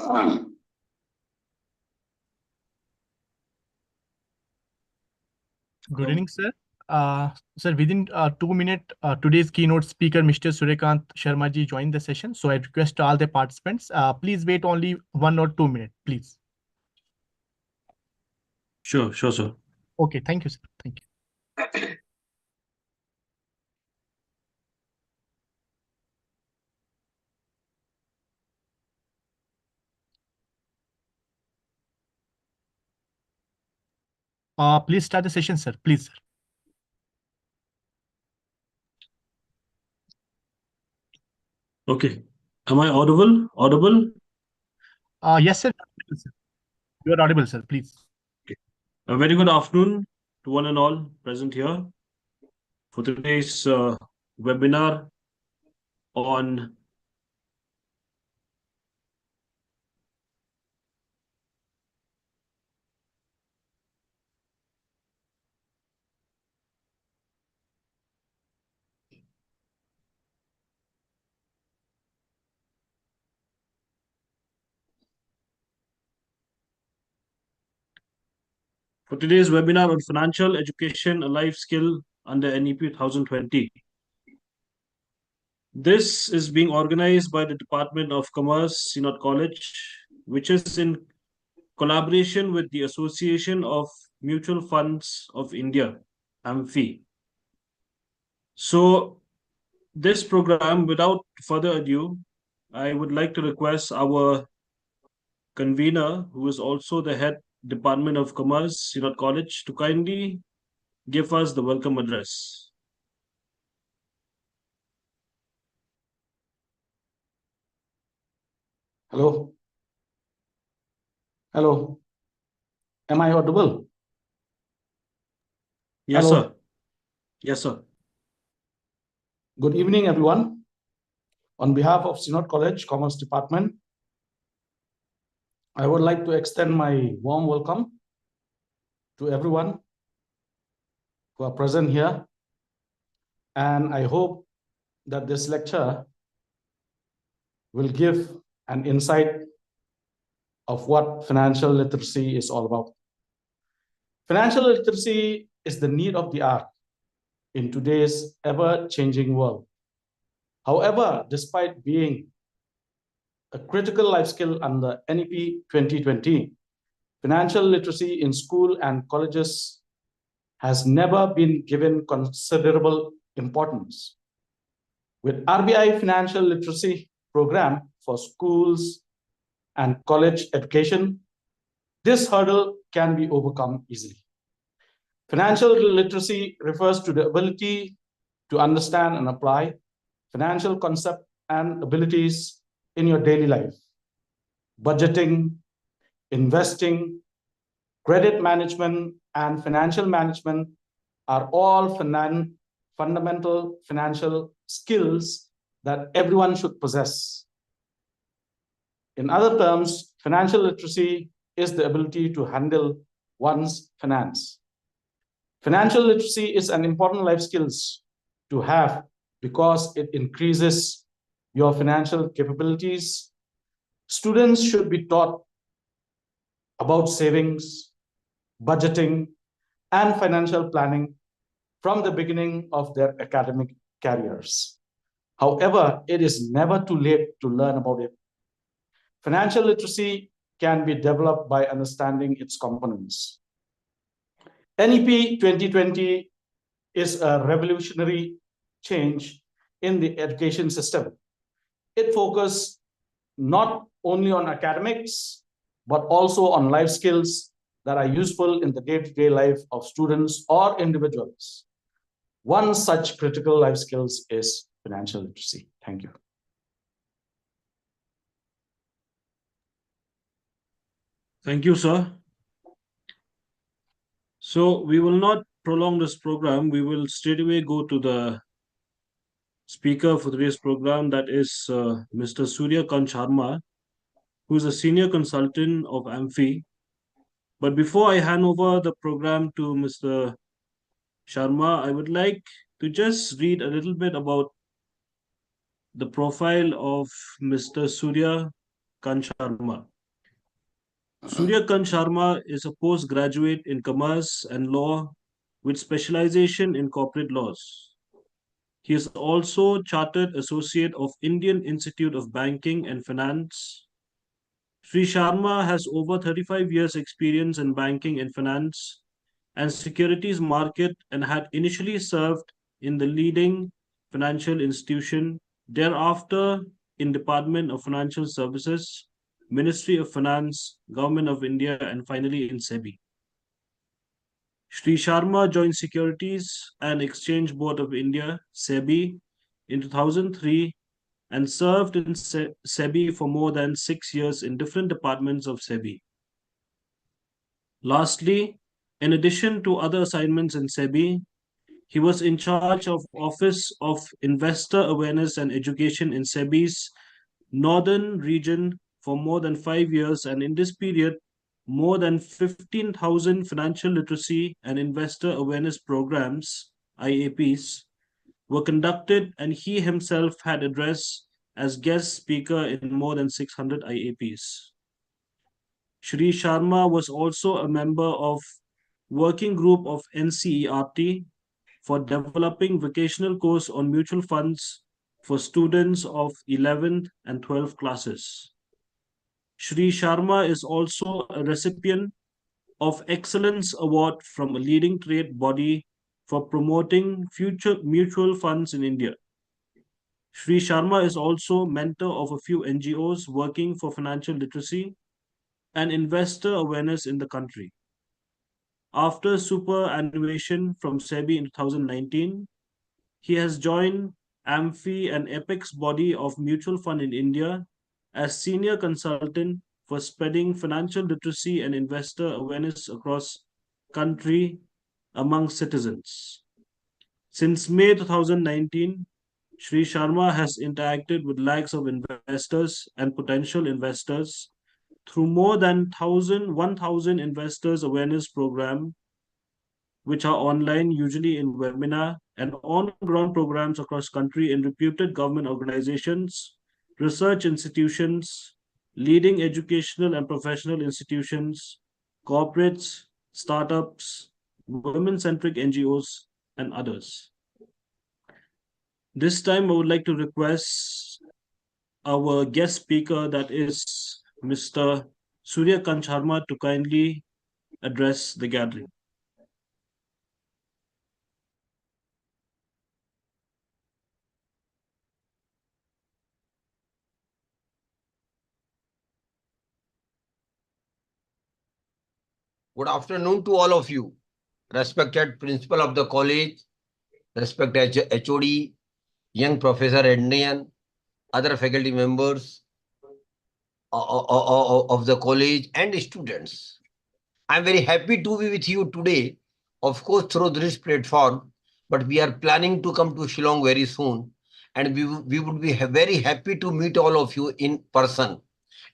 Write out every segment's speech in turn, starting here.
Good evening, sir. Sir, within 2 minutes, today's keynote speaker, Mr. Suryakant Sharma ji, joined the session. So I request all the participants, please wait only 1 or 2 minutes, please. Sure, sir. Okay, thank you, sir. Thank you. Please start the session, sir. Please, sir. Okay. Am I audible? Yes, sir. You are audible, sir. Please. Okay. A very good afternoon to one and all present here for today's webinar on financial education, a life skill under NEP 2020. This is being organized by the Department of Commerce, Synod College, which is in collaboration with the Association of Mutual Funds of India, Amfi. So this program, without further ado, I would like to request our convener, who is also the head Department of Commerce, Synod College, to kindly give us the welcome address. Hello. Hello. Am I audible? Yes, Hello. sir. Yes, sir. Good evening, everyone. On behalf of Synod College Commerce Department, I would like to extend my warm welcome to everyone who are present here. And I hope that this lecture will give an insight of what financial literacy is all about. Financial literacy is the need of the hour in today's ever-changing world. However, despite being a critical life skill under NEP 2020, financial literacy in school and colleges has never been given considerable importance. With RBI Financial Literacy Program for schools and college education, this hurdle can be overcome easily. Financial literacy refers to the ability to understand and apply financial concepts and abilities in your daily life. Budgeting, investing, credit management, and financial management are all fundamental financial skills that everyone should possess. In other terms, financial literacy is the ability to handle one's finance. Financial literacy is an important life skills to have because it increases your financial capabilities. Students should be taught about savings, budgeting, and financial planning from the beginning of their academic careers. However, it is never too late to learn about it. Financial literacy can be developed by understanding its components. NEP 2020 is a revolutionary change in the education system. It focuses not only on academics, but also on life skills that are useful in the day-to-day life of students or individuals. One such critical life skills is financial literacy. Thank you. Thank you, sir. So we will not prolong this program. We will straight away go to the speaker for today's program, that is Mr. Suryakant Sharma, who is a senior consultant of Amfi. But before I hand over the program to Mr. Sharma, I would like to just read a little bit about the profile of Mr. Suryakant Sharma. Suryakant Sharma is a postgraduate in commerce and law with specialization in corporate laws. He is also Chartered Associate of Indian Institute of Banking and Finance. Sri Sharma has over 35 years experience in banking and finance and securities market and had initially served in the leading financial institution, thereafter in Department of Financial Services, Ministry of Finance, Government of India, and finally in SEBI. Sri Sharma joined Securities and Exchange Board of India, SEBI, in 2003 and served in SEBI for more than 6 years in different departments of SEBI. Lastly, in addition to other assignments in SEBI, he was in charge of Office of Investor Awareness and Education in SEBI's Northern region for more than 5 years, and in this period, more than 15,000 financial literacy and investor awareness programs, IAPs, were conducted, and he himself had addressed as guest speaker in more than 600 IAPs. Shri Sharma was also a member of working group of NCERT for developing vocational course on mutual funds for students of 11th and 12th classes. Shri Sharma is also a recipient of Excellence Award from a leading trade body for promoting future mutual funds in India. Shri Sharma is also mentor of a few NGOs working for financial literacy and investor awareness in the country. After superannuation from SEBI in 2019, he has joined Amfi, an apex body of mutual fund in India, as senior consultant for spreading financial literacy and investor awareness across country among citizens. Since May 2019, Sri Sharma has interacted with lakhs of investors and potential investors through more than 1,000 investors awareness program, which are online, usually in webinar, and on-ground programs across country in reputed government organizations, research institutions, leading educational and professional institutions, corporates, startups, women-centric NGOs, and others. This time, I would like to request our guest speaker, that is Mr. Suryakant Sharma, to kindly address the gathering. Good afternoon to all of you. Respected principal of the college, respected HOD, young professor Indian, other faculty members of the college and students. I'm very happy to be with you today, of course, through this platform, but we are planning to come to Shillong very soon. And we would be very happy to meet all of you in person.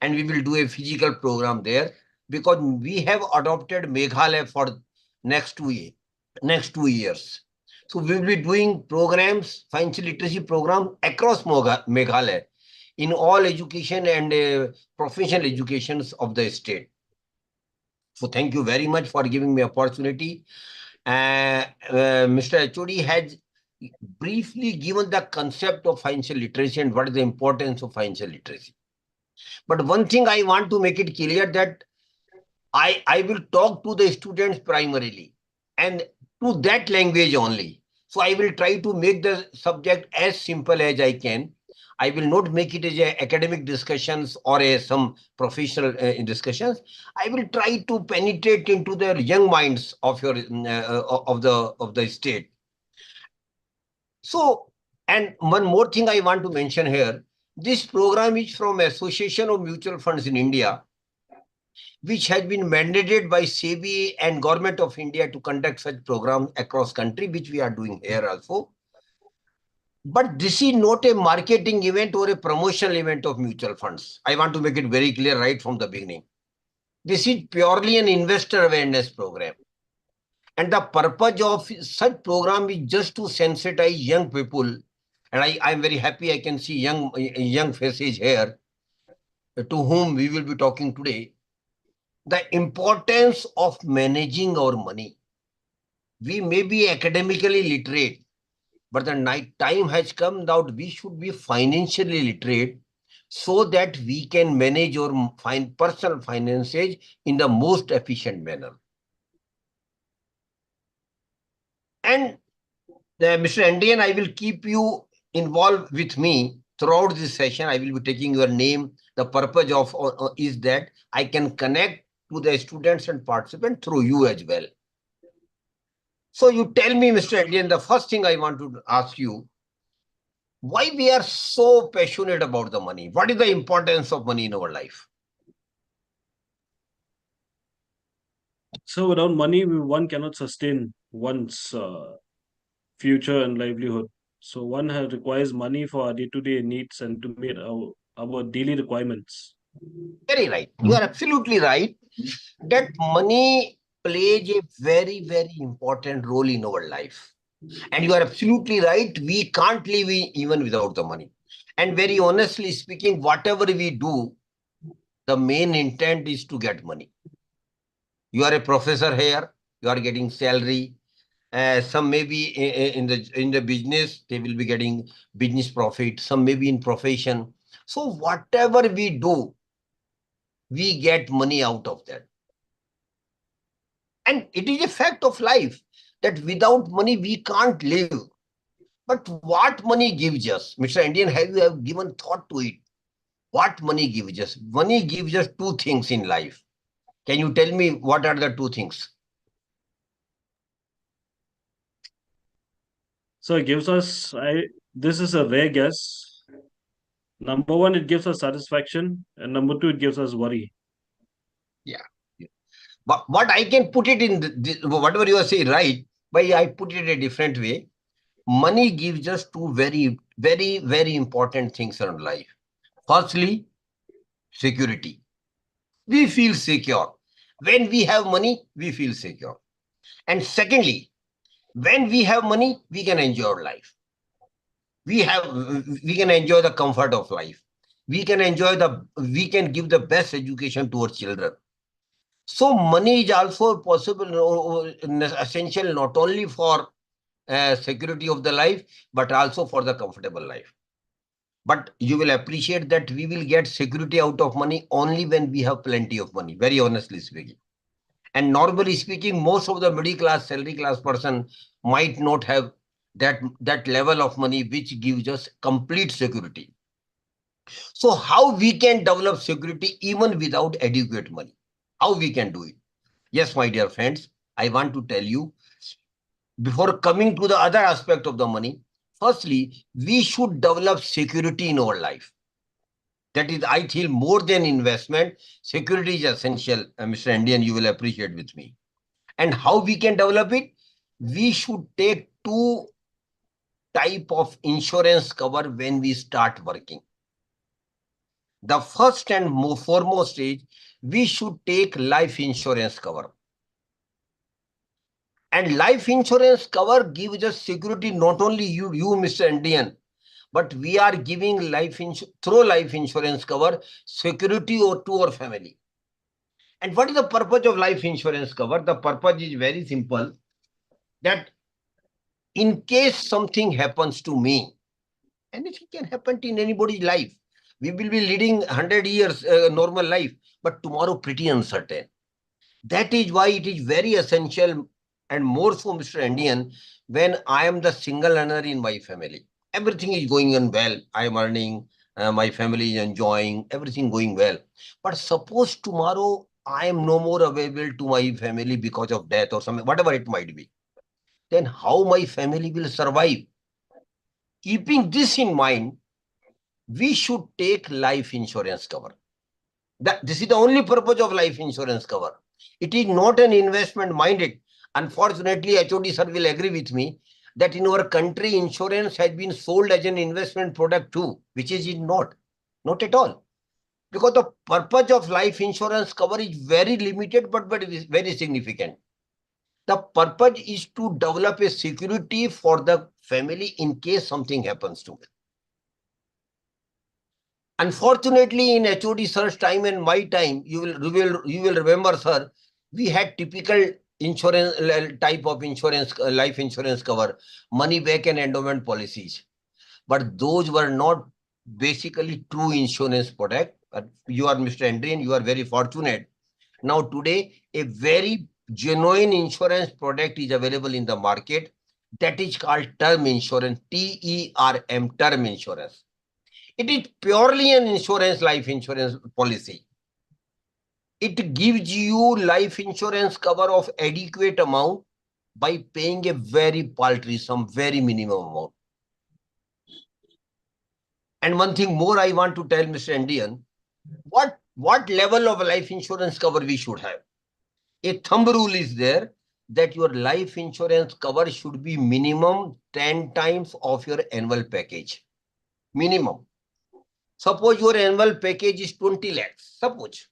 And we will do a physical program there because we have adopted Meghalaya for next 2 years. So we will be doing programs, financial literacy program across Meghalaya in all education and professional educations of the state. So thank you very much for giving me opportunity. Mr. HOD has briefly given the concept of financial literacy and what is the importance of financial literacy. But one thing I want to make it clear that I will talk to the students primarily and to that language only. So I will try to make the subject as simple as I can. I will not make it as a academic discussions or some professional discussions. I will try to penetrate into the young minds of your of the state. So, and one more thing I want to mention here. This program is from Association of Mutual Funds in India, which has been mandated by SEBI and Government of India to conduct such programs across country, which we are doing here also. But this is not a marketing event or a promotional event of mutual funds. I want to make it very clear right from the beginning. This is purely an investor awareness program. And the purpose of such program is just to sensitize young people. And I'm very happy I can see young faces here to whom we will be talking today. the importance of managing our money. We may be academically literate, but the time has come that we should be financially literate so that we can manage our personal finances in the most efficient manner. And Mr. Indian, I will keep you involved with me throughout this session. I will be taking your name. The purpose of is that I can connect to the students and participants through you as well. So you tell me, Mr. Indian, the first thing I want to ask you, why we are so passionate about the money? What is the importance of money in our life? So without money, one cannot sustain one's future and livelihood. So one requires money for our day-to-day needs and to meet our daily requirements. Very right. You are absolutely right that money plays a very, very important role in our life. And you are absolutely right. We can't live even without the money. And very honestly speaking, whatever we do, the main intent is to get money. You are a professor here, you are getting salary. Some may be in the business, they will be getting business profit. Some may be in profession. So whatever we do, we get money out of that. And it is a fact of life that without money, we can't live. But what money gives us? Mr. Indian, have you given thought to it? What money gives us? Money gives us two things in life. Can you tell me what are the two things? So it gives us, this is a rare guess. Number one, it gives us satisfaction. And number two, it gives us worry. Yeah. But what I can put it in, whatever you are saying, right? But I put it a different way. Money gives us two very, very, very important things in life. Firstly, security. We feel secure. When we have money, we feel secure. And secondly, when we have money, we can enjoy our life. We can enjoy the comfort of life. We can give the best education to our children. So money is also possible, essential not only for security of the life, but also for the comfortable life. But you will appreciate that we will get security out of money only when we have plenty of money, very honestly speaking. And normally speaking, most of the middle class, salary class person might not have that level of money which gives us complete security. So how we can develop security even without adequate money? How we can do it? Yes, my dear friends, I want to tell you, before coming to the other aspect of the money, firstly, we should develop security in our life. That is, I feel more than investment, security is essential, Mr. Indian, you will appreciate with me. And how we can develop it? We should take two type of insurance cover when we start working. The first and foremost is we should take life insurance cover. And life insurance cover gives us security, not only you Mr. Indian, but we are giving through life insurance cover security to our family. And what is the purpose of life insurance cover? The purpose is very simple, that in case something happens to me, anything can happen in anybody's life. We will be leading 100 years normal life, but tomorrow pretty uncertain. That is why it is very essential, and more so, Mr. Indian, when I am the single earner in my family. Everything is going on well. I am earning, my family is enjoying, everything going well. But suppose tomorrow I am no more available to my family because of death or something, whatever it might be. Then how my family will survive? Keeping this in mind, we should take life insurance cover. This is the only purpose of life insurance cover. It is not an investment minded. Unfortunately, HOD sir will agree with me that in our country, insurance has been sold as an investment product too, which is not at all. Because the purpose of life insurance cover is very limited, but it is very significant. The purpose is to develop a security for the family in case something happens to it. Unfortunately, in HOD sir's time and my time, you will remember, sir, we had typical insurance type of insurance, life insurance cover, money back and endowment policies. But those were not basically true insurance product. You are Mr. Andrian, you are very fortunate. Now today, a very genuine insurance product is available in the market. That is called term insurance, TERM, term insurance. It is purely an insurance, life insurance policy. It gives you life insurance cover of adequate amount by paying a very paltry sum, very minimum amount. And one thing more I want to tell Mr. Indian, what level of life insurance cover we should have. A thumb rule is there that your life insurance cover should be minimum 10 times of your annual package. Minimum. Suppose your annual package is 20 lakhs, suppose.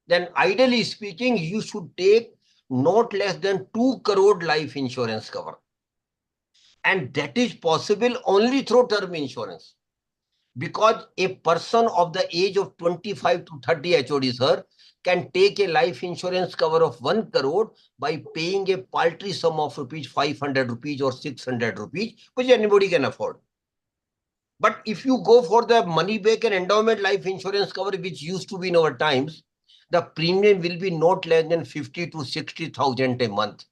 Then ideally speaking, you should take not less than 2 crore life insurance cover. And that is possible only through term insurance. Because a person of the age of 25 to 30 HOD, sir, can take a life insurance cover of 1 crore by paying a paltry sum of rupees 500 rupees or 600 rupees, which anybody can afford. But if you go for the money back and endowment life insurance cover, which used to be in our times, the premium will be not less than 50 to 60,000 a month,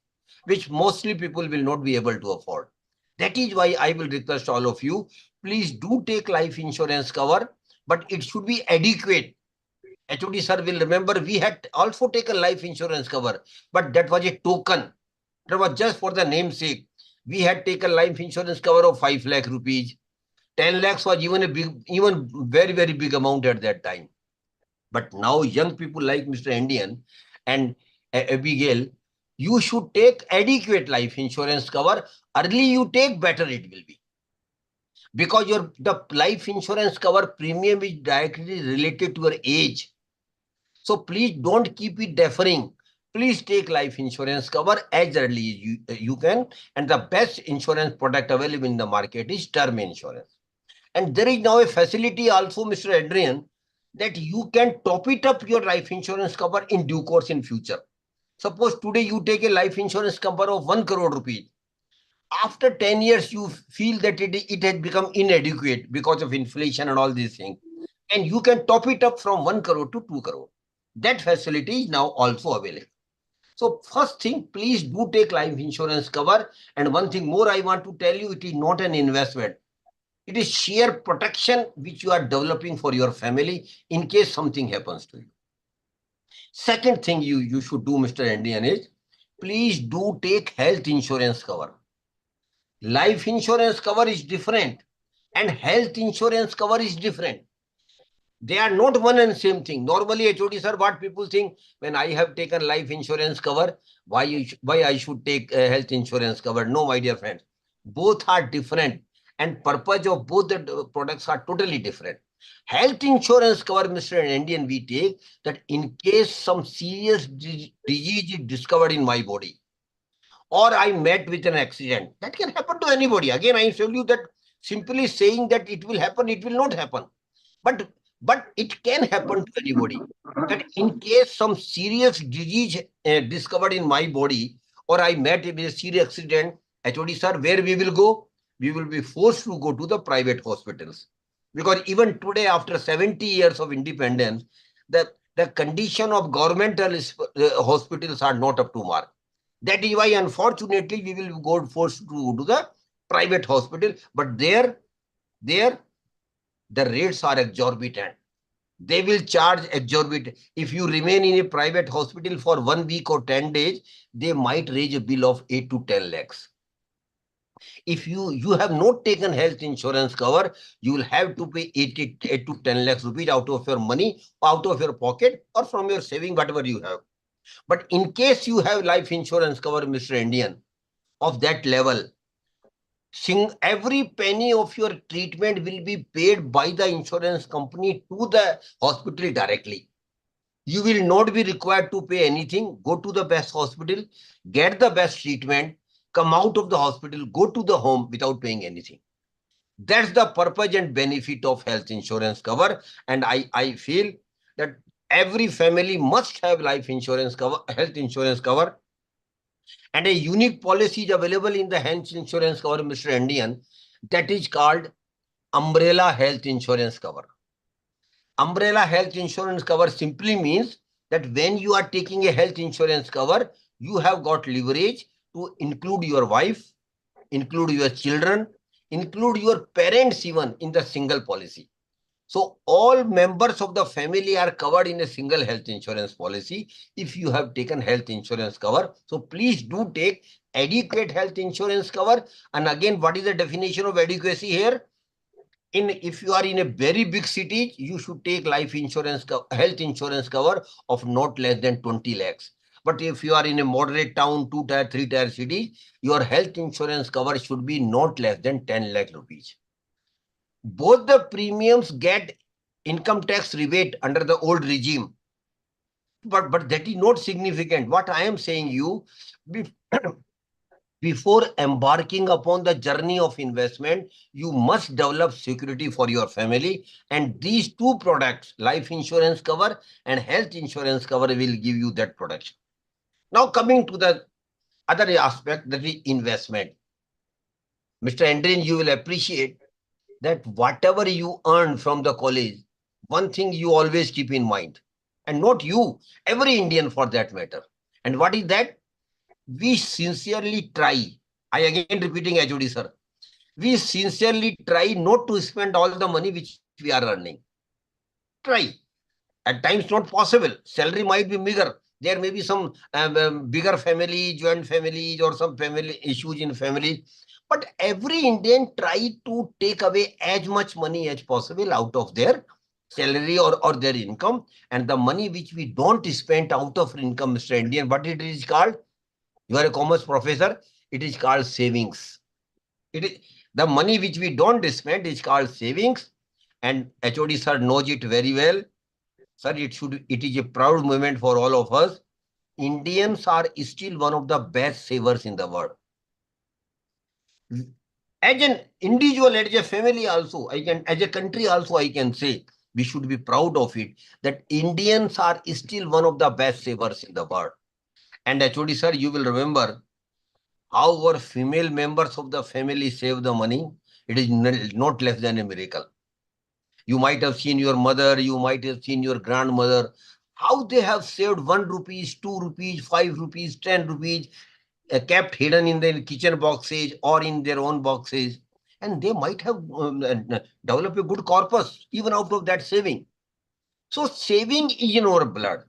which mostly people will not be able to afford. That is why I will request all of you, please do take life insurance cover, but it should be adequate. HOD sir will remember we had also taken life insurance cover, but that was a token. That was just for the namesake. We had taken life insurance cover of 5 lakh rupees. 10 lakhs was even very, very big amount at that time. But now young people like Mr. Indian and Abigail, you should take adequate life insurance cover. Early you take, better it will be. Because the life insurance cover premium is directly related to your age. So please don't keep it deferring. Please take life insurance cover as early as you can. And the best insurance product available in the market is term insurance. And there is now a facility also, Mr. Adrian, that you can top it up your life insurance cover in due course in future. Suppose today you take a life insurance cover of 1 crore rupees. After 10 years, you feel that it has become inadequate because of inflation and all these things. And you can top it up from 1 crore to 2 crore. That facility is now also available. So first thing, please do take life insurance cover. And one thing more I want to tell you, it is not an investment. It is sheer protection which you are developing for your family in case something happens to you. Second thing you should do, Mr. Indian, is please do take health insurance cover. Life insurance cover is different and health insurance cover is different. They are not one and same thing. Normally, HOD sir, what people think, when I have taken life insurance cover, why I should take health insurance cover? No, my dear friends, both are different and purpose of both the products are totally different. Health insurance cover, Mr. Indian, we take that in case some serious disease is discovered in my body, or I met with an accident, that can happen to anybody. Again, I tell you that simply saying that it will happen, it will not happen. But it can happen to anybody. That in case some serious disease discovered in my body, or I met with a serious accident, HOD sir, where we will go? We will be forced to go to the private hospitals. Because even today, after 70 years of independence, the condition of governmental hospitals are not up to mark. That is why, unfortunately, we will go forced to go to the private hospital. But there, the rates are exorbitant. They will charge exorbitant. If you remain in a private hospital for 1 week or 10 days, they might raise a bill of 8 to 10 lakhs. If you have not taken health insurance cover, you will have to pay 8 to 10 lakhs rupees out of your money, out of your pocket, or from your saving, whatever you have. But in case you have life insurance cover, Mr. Indian, of that level, every penny of your treatment will be paid by the insurance company to the hospital directly. You will not be required to pay anything. Go to the best hospital, get the best treatment, come out of the hospital, go to the home without paying anything. That's the purpose and benefit of health insurance cover. And I feel that every family must have life insurance cover, health insurance cover. And a unique policy is available in the health insurance cover, Mr. Indian, that is called umbrella health insurance cover. Umbrella health insurance cover simply means that when you are taking a health insurance cover, you have got leverage to include your wife, include your children, include your parents even in the single policy. So all members of the family are covered in a single health insurance policy if you have taken health insurance cover. So please do take adequate health insurance cover. And again, what is the definition of adequacy here? If you are in a very big city, you should take life insurance, health insurance cover of not less than 20 lakhs. But if you are in a moderate town, 2-tier, 3-tier city, your health insurance cover should be not less than 10 lakh rupees. Both the premiums get income tax rebate under the old regime. But that is not significant. What I am saying you, before embarking upon the journey of investment, you must develop security for your family. And these two products, life insurance cover and health insurance cover, will give you that protection. Now coming to the other aspect, that is investment. Mr. Andrin, you will appreciate that whatever you earn from the college, one thing you always keep in mind, and not you, every Indian for that matter. And what is that? We sincerely try. I again repeating HOD sir. We sincerely try not to spend all the money which we are earning. Try. At times not possible. Salary might be bigger. There may be some bigger family, joint families, or some family issues in family. But every Indian try to take away as much money as possible out of their salary or their income. And the money which we don't spend out of income, Mr. Indian, what it is called? You are a commerce professor. It is called savings. It is the money which we don't spend is called savings. And HOD sir knows it very well. Sir, it is a proud moment for all of us. Indians are still one of the best savers in the world. As an individual, as a family also, as a country also, I can say, we should be proud of it, that Indians are still one of the best savers in the world. And HOD sir, you will remember how our female members of the family save the money. It is not less than a miracle. You might have seen your mother, you might have seen your grandmother, how they have saved 1 rupees, 2 rupees, 5 rupees, 10 rupees, kept hidden in their kitchen boxes or in their own boxes. And they might have developed a good corpus even out of that saving. So saving is in our blood.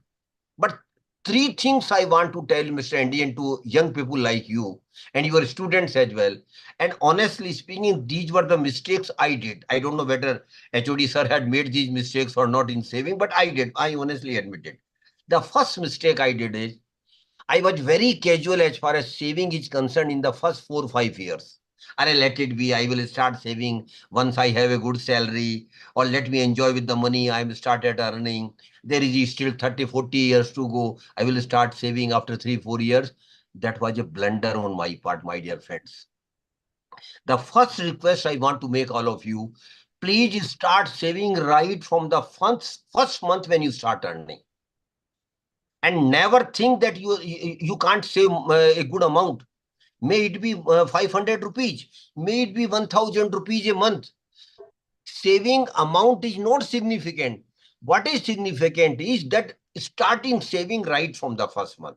But three things I want to tell, Mr. Andy, and to young people like you and your students as well. And honestly speaking, these were the mistakes I did. I don't know whether HOD sir had made these mistakes or not in saving, but I did. I honestly admit it. The first mistake I did is I was very casual as far as saving is concerned in the first 4 or 5 years. I let it be. I will start saving once I have a good salary, or let me enjoy with the money I am started earning. There is still 30, 40 years to go. I will start saving after 3, 4 years. That was a blunder on my part, my dear friends. The first request I want to make all of you, please start saving right from the first month when you start earning. And never think that you can't save a good amount. May it be 500 rupees, may it be 1000 rupees a month. Saving amount is not significant. What is significant is that starting saving right from the first month.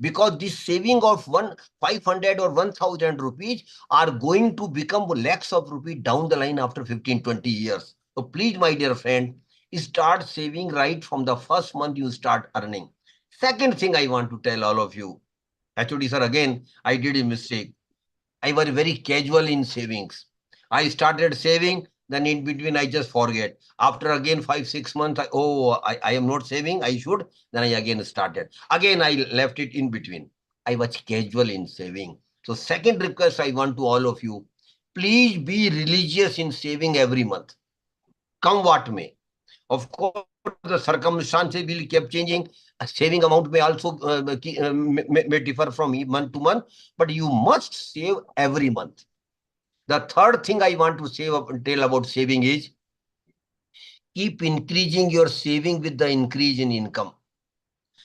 Because this saving of 500 or 1000 rupees are going to become lakhs of rupees down the line after 15, 20 years. So please, my dear friend, start saving right from the first month you start earning. Second thing I want to tell all of you, HOD sir, again, I did a mistake. I was very casual in savings. I started saving, then in between I just forget. After again 5, 6 months, I am not saving, I should. Then I again started. Again, I left it in between. I was casual in saving. So second request I want to all of you, please be religious in saving every month. Come what may. Of course, the circumstances will keep changing. A saving amount may also may differ from month to month, but you must save every month. The third thing I want to tell about saving is keep increasing your saving with the increase in income.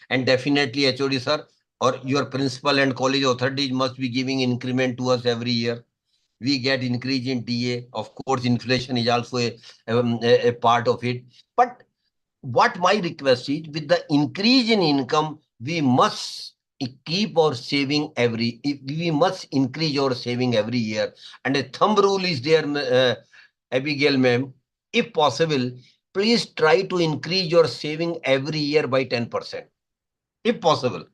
And definitely HOD sir or your principal and college authorities must be giving increment to us every year. We get increase in DA. Of course, inflation is also a part of it. But what my request is, with the increase in income, we must keep our saving we must increase our saving every year. And a thumb rule is there, Abigail ma'am. If possible, please try to increase your saving every year by 10%. If possible.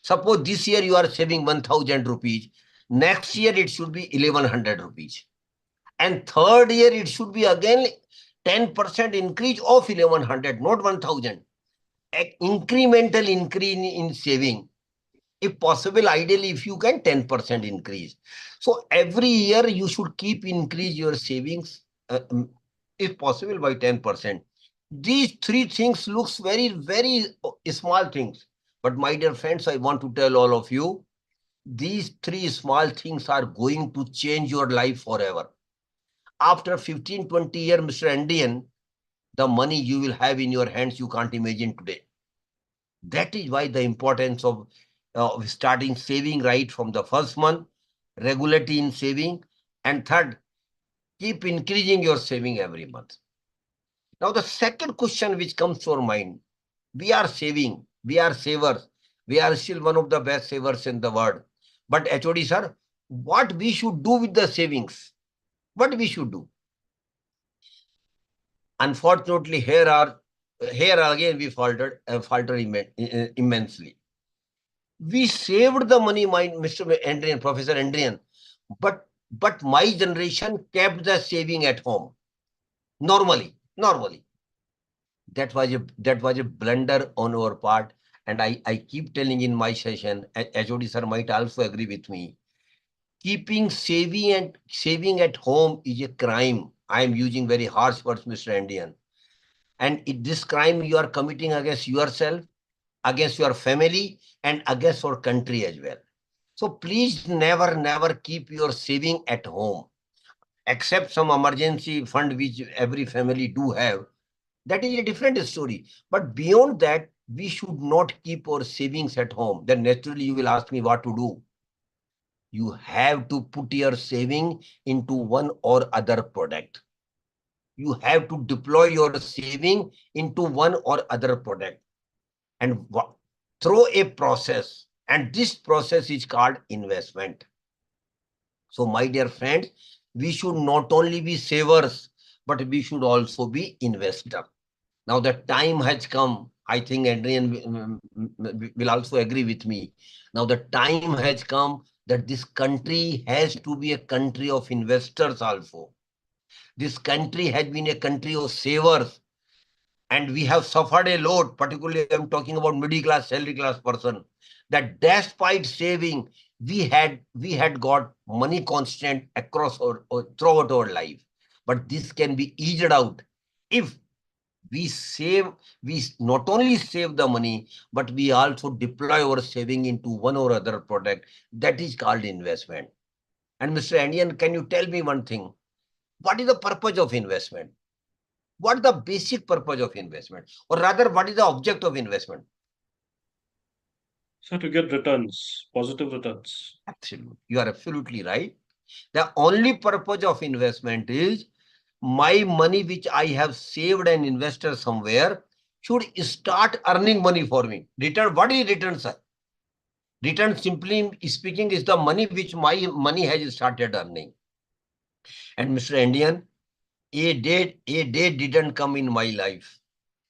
Suppose this year you are saving 1,000 rupees. Next year it should be 1,100 rupees. And third year it should be again 10% increase of 1,100, not 1,000. Incremental increase in saving. If possible, ideally, if you can, 10% increase. So every year you should keep increase your savings, if possible, by 10%. These three things looks very, very small things. But my dear friends, I want to tell all of you, these three small things are going to change your life forever. After 15, 20 years, Mr. Indian, the money you will have in your hands, you can't imagine today. That is why the importance of starting saving right from the first month, regularity in saving, and third, keep increasing your saving every month. Now, the second question which comes to our mind, we are saving, we are savers, we are still one of the best savers in the world. But HOD sir, what we should do with the savings? What we should do? Unfortunately, here again we faltered immensely. We saved the money, Mr. Andrian, Professor Andrian, but my generation kept the saving at home. Normally. That was a blunder on our part. And I keep telling in my session, HOD sir might also agree with me. Keeping saving at home is a crime. I am using very harsh words, Mr. Andrian. And this crime you are committing against yourself, against your family, and against our country as well. So please never keep your saving at home, except some emergency fund which every family do have. That is a different story. But beyond that, we should not keep our savings at home. Then naturally you will ask me what to do. You have to put your saving into one or other product. You have to deploy your saving into one or other product and through a process. And this process is called investment. So my dear friends, we should not only be savers, but we should also be investors. Now the time has come. I think Adrian will also agree with me. Now the time has come that this country has to be a country of investors also. This country has been a country of savers. And we have suffered a lot, particularly I'm talking about middle class, salary class person, that despite saving, we had got money constant across or throughout our life. But this can be eased out if we not only save the money, but we also deploy our saving into one or other product. That is called investment. And Mr. Andian, can you tell me one thing? What is the purpose of investment? What is the basic purpose of investment? Or rather, what is the object of investment? So to get returns, positive returns. Absolutely. You are absolutely right. The only purpose of investment is my money which I have saved and invested somewhere should start earning money for me. Return, what is return, sir? Return, simply speaking, is the money which my money has started earning. And Mr. Indian, a day didn't come in my life.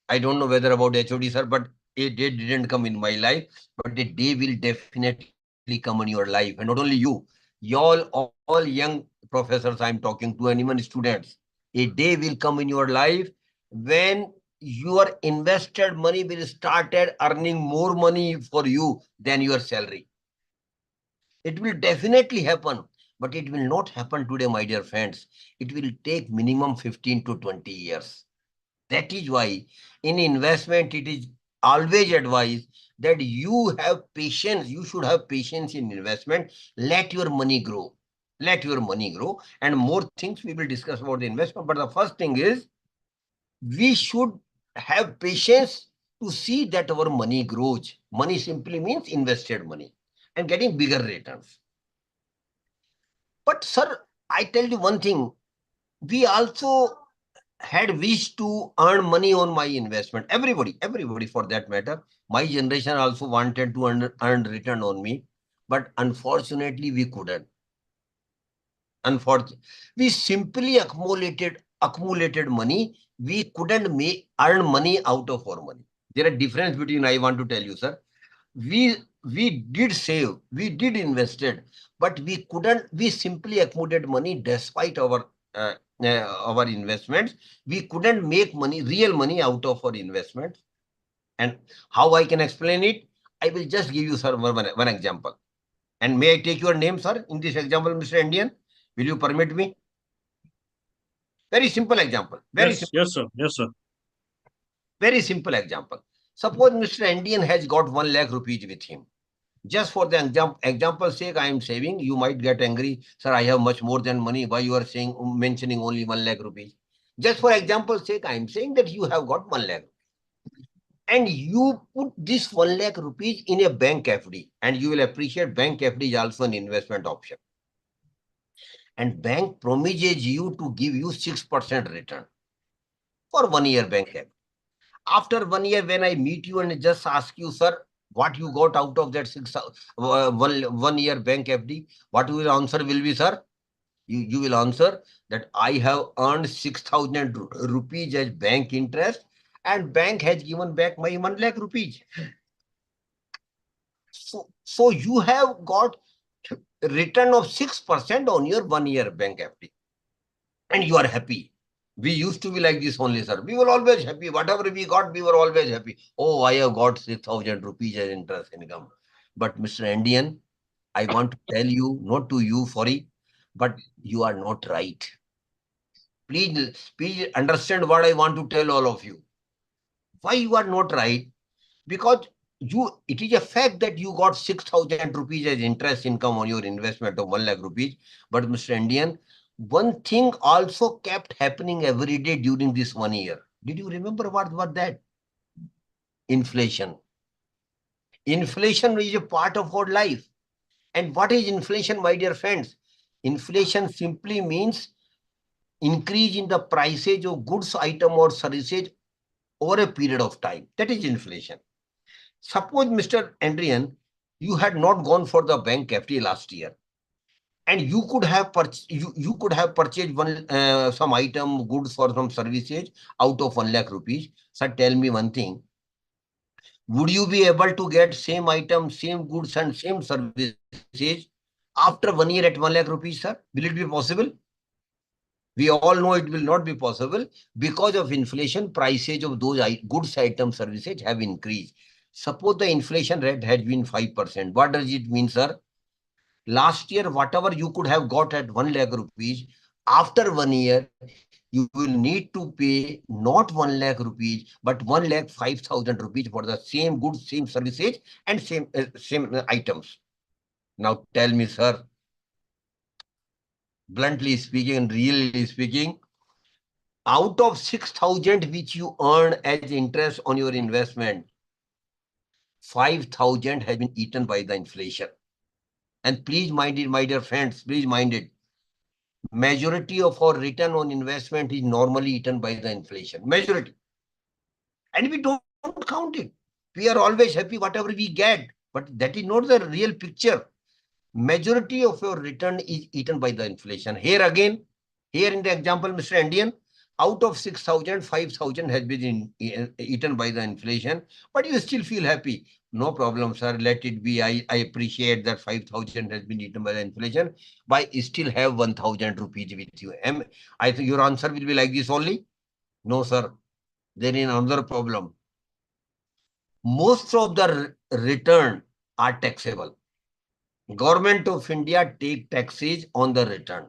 I don't know whether about HOD, sir, but a day didn't come in my life, but a day will definitely come in your life. And not only you, all young professors I'm talking to, and even students, a day will come in your life when your invested money will started earning more money for you than your salary. It will definitely happen, but it will not happen today, my dear friends. It will take minimum 15 to 20 years. That is why in investment, it is always advised that you have patience. You should have patience in investment. Let your money grow. Let your money grow, and more things we will discuss about the investment. But the first thing is, we should have patience to see that our money grows. Money simply means invested money and getting bigger returns. But sir, I tell you one thing, we also had wished to earn money on my investment. Everybody for that matter. My generation also wanted to earn return on me, but unfortunately we couldn't. Unfortunately, we simply accumulated money. We couldn't earn money out of our money. There are difference between, I want to tell you, sir. We did save, we did invested, but we simply accumulated money despite our investments. We couldn't make money, real money out of our investments. And how I can explain it? I will just give you, sir, one example. And may I take your name, sir, in this example, Mr. Indian? Will you permit me? Very simple example. Yes, yes, sir. Yes, sir. Very simple example. Suppose Mr. Indian has got 1 lakh rupees with him. Just for the example's sake, I am saving. You might get angry, sir, I have much more than money. Why you are mentioning only 1 lakh rupees? Just for example's sake, I am saying that you have got 1 lakh. And you put this 1 lakh rupees in a bank FD, and you will appreciate bank FD is also an investment option. And bank promises you to give you 6% return for 1 year bank FD. After 1 year, when I meet you and just ask you, sir, what you got out of that 1 year bank FD, what your answer will be, sir? You will answer that I have earned 6,000 rupees as bank interest, and bank has given back my 1 lakh rupees. So you have got return of 6% on your 1 year bank FD, and you are happy. We used to be like this only, sir. We were always happy. Whatever we got, we were always happy. Oh, I have got 6,000 rupees as interest income. But Mr. Indian, I want to tell you, not to you, sorry, but you are not right. Please understand what I want to tell all of you. Why you are not right? Because it is a fact that you got 6,000 rupees as interest income on your investment of 1 lakh rupees. But Mr. Indian, one thing also kept happening every day during this 1 year. Did you remember what was that? Inflation. Inflation is a part of our life. And what is inflation, my dear friends? Inflation simply means increase in the prices of goods, item or services over a period of time. That is inflation. Suppose, Mr. Adrian, you had not gone for the bank FD last year, and you could have purchased some item, goods or some services out of 1 lakh rupees. Sir, tell me one thing. Would you be able to get same item, same goods and same services after 1 year at 1 lakh rupees, sir? Will it be possible? We all know it will not be possible. Because of inflation, prices of those goods, items, services have increased. Suppose the inflation rate has been 5%. What does it mean, sir? Last year, whatever you could have got at 1 lakh rupees, after 1 year, you will need to pay not 1 lakh rupees, but 1 lakh 5,000 rupees for the same goods, same services, and same items. Now tell me, sir, bluntly speaking and really speaking, out of 6,000 which you earn as interest on your investment, 5,000 has been eaten by the inflation. And please mind it, my dear friends, please mind it. Majority of our return on investment is normally eaten by the inflation. Majority. And we don't count it. We are always happy whatever we get. But that is not the real picture. Majority of your return is eaten by the inflation. Here again, here in the example, Mr. Indian, out of 6,000, 5,000 has been eaten by the inflation, but you still feel happy. No problem, sir. Let it be. I appreciate that 5,000 has been eaten by the inflation, but I still have 1,000 rupees with you. I think your answer will be like this only. No, sir. There is another problem. Most of the return are taxable. Government of India take taxes on the return.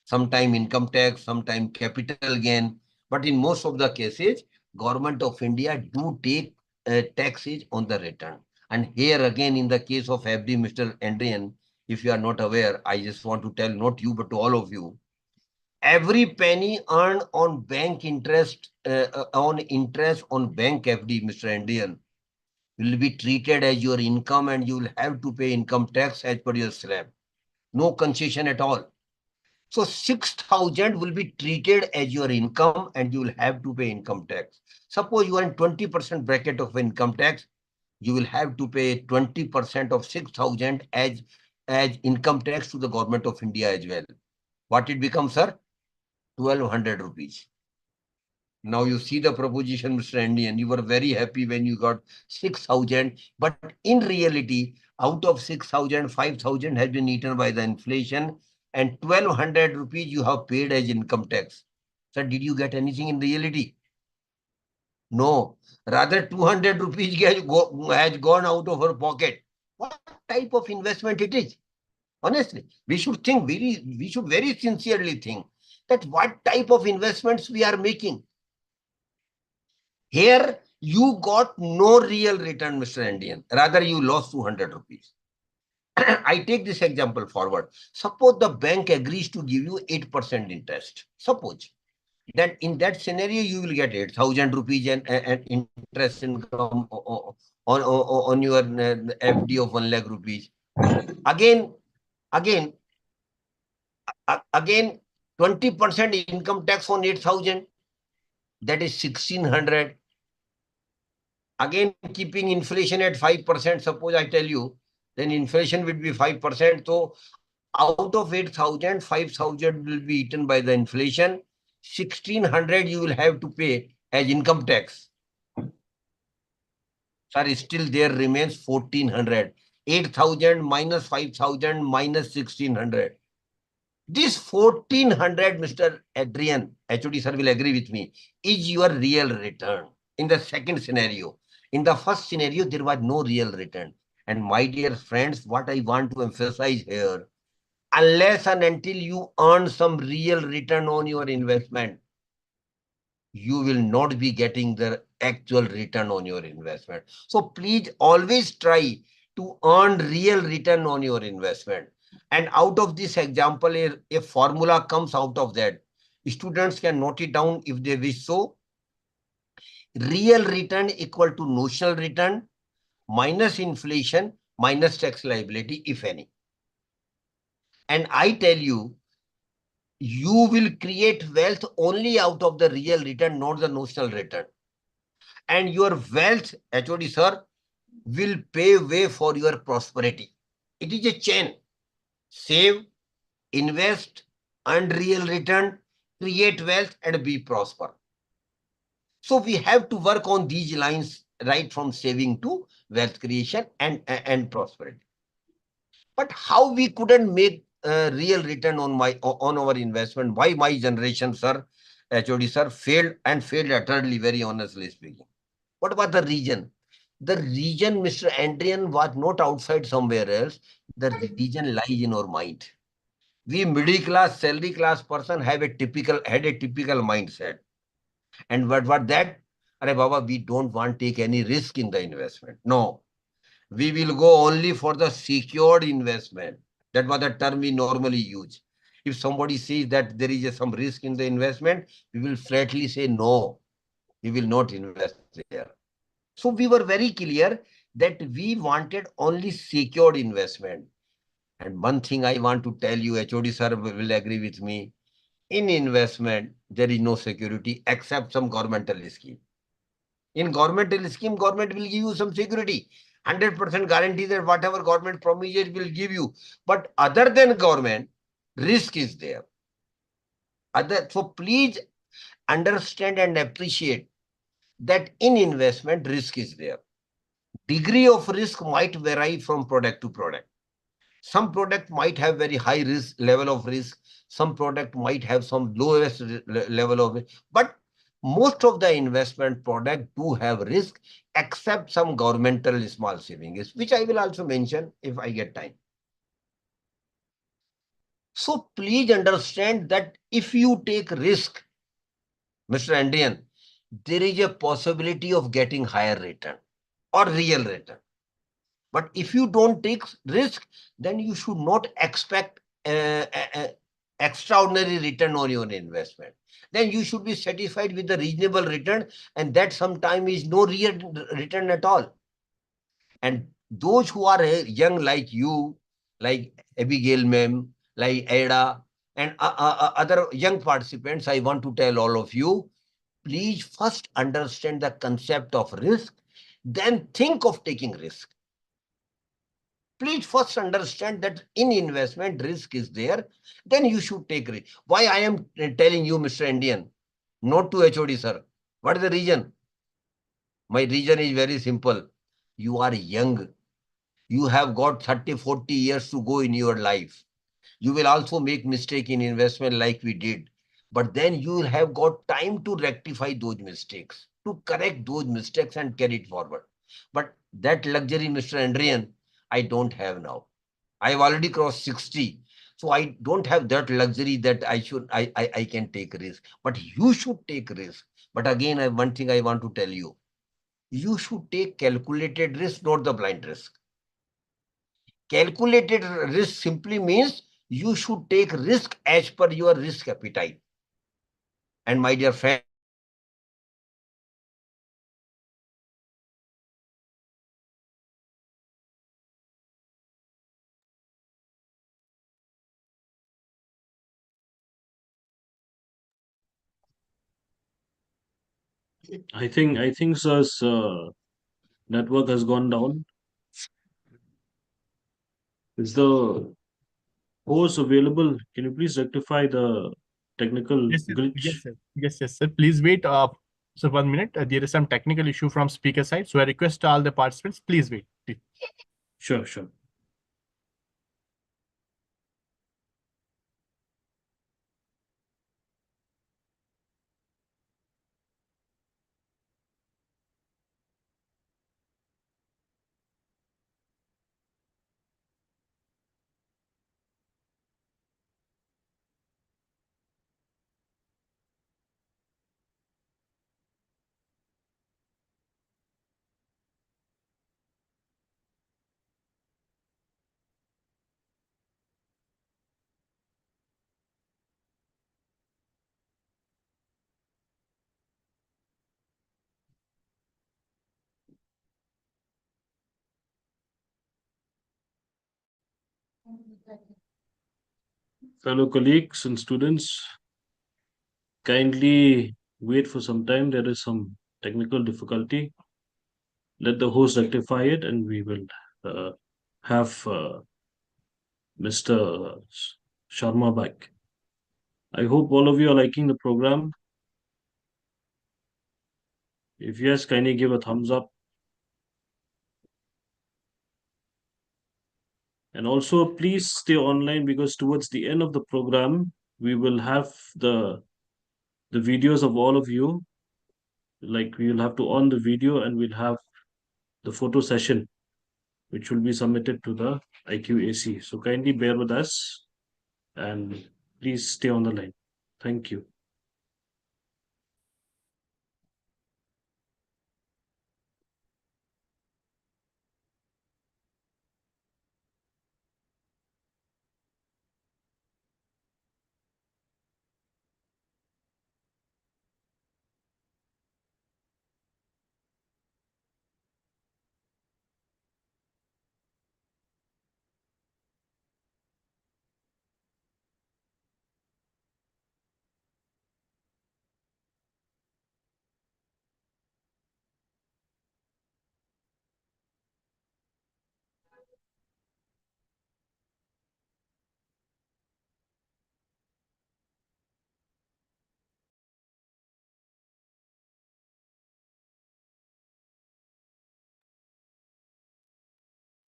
Sometime income tax, sometime capital gain. But in most of the cases, Government of India do take taxes on the return. And here again, in the case of FD, Mr. Andrian, if you are not aware, I just want to tell not you, but to all of you. Every penny earned on bank interest, on bank FD, Mr. Indian, will be treated as your income and you will have to pay income tax as per your slab. No concession at all. So 6,000 will be treated as your income and you will have to pay income tax. Suppose you are in 20% bracket of income tax, you will have to pay 20% of 6,000 as income tax to the government of India as well. What it becomes, sir? 1,200 rupees. Now you see the proposition, Mr. Andy, and you were very happy when you got 6,000. But in reality, out of 6,000, 5,000 has been eaten by the inflation and 1,200 rupees you have paid as income tax. Sir, did you get anything in reality? No. Rather, 200 rupees has gone out of her pocket. What type of investment it is? Honestly, we should very sincerely think that what type of investments we are making. Here, you got no real return, Mr. Indian. Rather, you lost 200 rupees. I take this example forward. Suppose the bank agrees to give you 8% interest. Suppose that in that scenario, you will get 8,000 rupees and interest income on your FD of 1 lakh rupees. Again, 20% income tax on 8,000. That is 1,600. Again, keeping inflation at 5%, suppose I tell you, then inflation will be 5%. So out of 8,000, 5,000 will be eaten by the inflation. 1,600 you will have to pay as income tax. Sir, still there remains 1,400. 8,000 minus 5,000 minus 1,600. This 1,400, Mr. Adrian, HOD sir will agree with me, is your real return in the second scenario. In the first scenario, there was no real return. And my dear friends, what I want to emphasize here, unless and until you earn some real return on your investment, you will not be getting the actual return on your investment. So please always try to earn real return on your investment. And out of this example, a formula comes out of that. Students can note it down if they wish so. Real return equal to notional return minus inflation minus tax liability, if any. And I tell you, you will create wealth only out of the real return, not the notional return. And your wealth, HOD sir, will pave way for your prosperity. It is a chain. Save, invest, earn real return, create wealth, and be prosper. So we have to work on these lines right from saving to wealth creation and prosperity. But how we couldn't make real return on our investment? Why my generation, sir, HOD sir, failed utterly, very honestly speaking. What about the region? The region, Mr. Andrian, was not outside somewhere else. The region lies in our mind. We middle class, salary class person had a typical mindset. And what that? Arey Baba, we don't want to take any risk in the investment. No. We will go only for the secured investment. That was the term we normally use. If somebody says that there is some risk in the investment, we will flatly say no. We will not invest there. So we were very clear that we wanted only secured investment. And one thing I want to tell you, HOD sir will agree with me. In investment, there is no security except some governmental scheme. In governmental scheme, government will give you some security. 100% guarantee that whatever government promises will give you. But other than government, risk is there. So please understand and appreciate that in investment, risk is there. Degree of risk might vary from product to product. Some product might have very high risk level of risk. Some product might have some lowest level of risk. But most of the investment product do have risk, except some governmental small savings, which I will also mention if I get time. So please understand that if you take risk, Mr. Andian, there is a possibility of getting higher return or real return. But if you don't take risk, then you should not expect extraordinary return on your investment. Then you should be satisfied with the reasonable return, and that sometimes is no real return at all. And those who are young like you, like Abigail ma'am, like Ada, and other young participants, I want to tell all of you, please first understand the concept of risk, then think of taking risk. Please first understand that in investment risk is there, then you should take risk. Why I am telling you, Mr. Indian, not to HOD, sir? What is the reason? My reason is very simple. You are young. You have got 30, 40 years to go in your life. You will also make mistake in investment like we did. But then you will have got time to rectify those mistakes, to correct those mistakes and carry it forward. But that luxury, Mr. Andrian, I don't have now. I've already crossed 60. So I don't have that luxury that I can take risk. But you should take risk. But again, one thing I want to tell you. You should take calculated risk, not the blind risk. Calculated risk simply means you should take risk as per your risk appetite. And my dear friend, I think sir's network has gone down. Is the host available? Can you please rectify the technical Yes, sir. glitch? Yes, sir. Yes, yes, sir. Please wait. So 1 minute. There is some technical issue from speaker side. So I request all the participants, please wait. Please. Sure, sure. Fellow colleagues and students, kindly wait for some time. There is some technical difficulty. Let the host rectify it, and we will have Mr. Sharma back. I hope all of you are liking the program. If yes, kindly give a thumbs up. And also, please stay online because towards the end of the program, we will have the videos of all of you. Like we will have to on the video, and we'll have the photo session, which will be submitted to the IQAC. So kindly bear with us and please stay on the line. Thank you.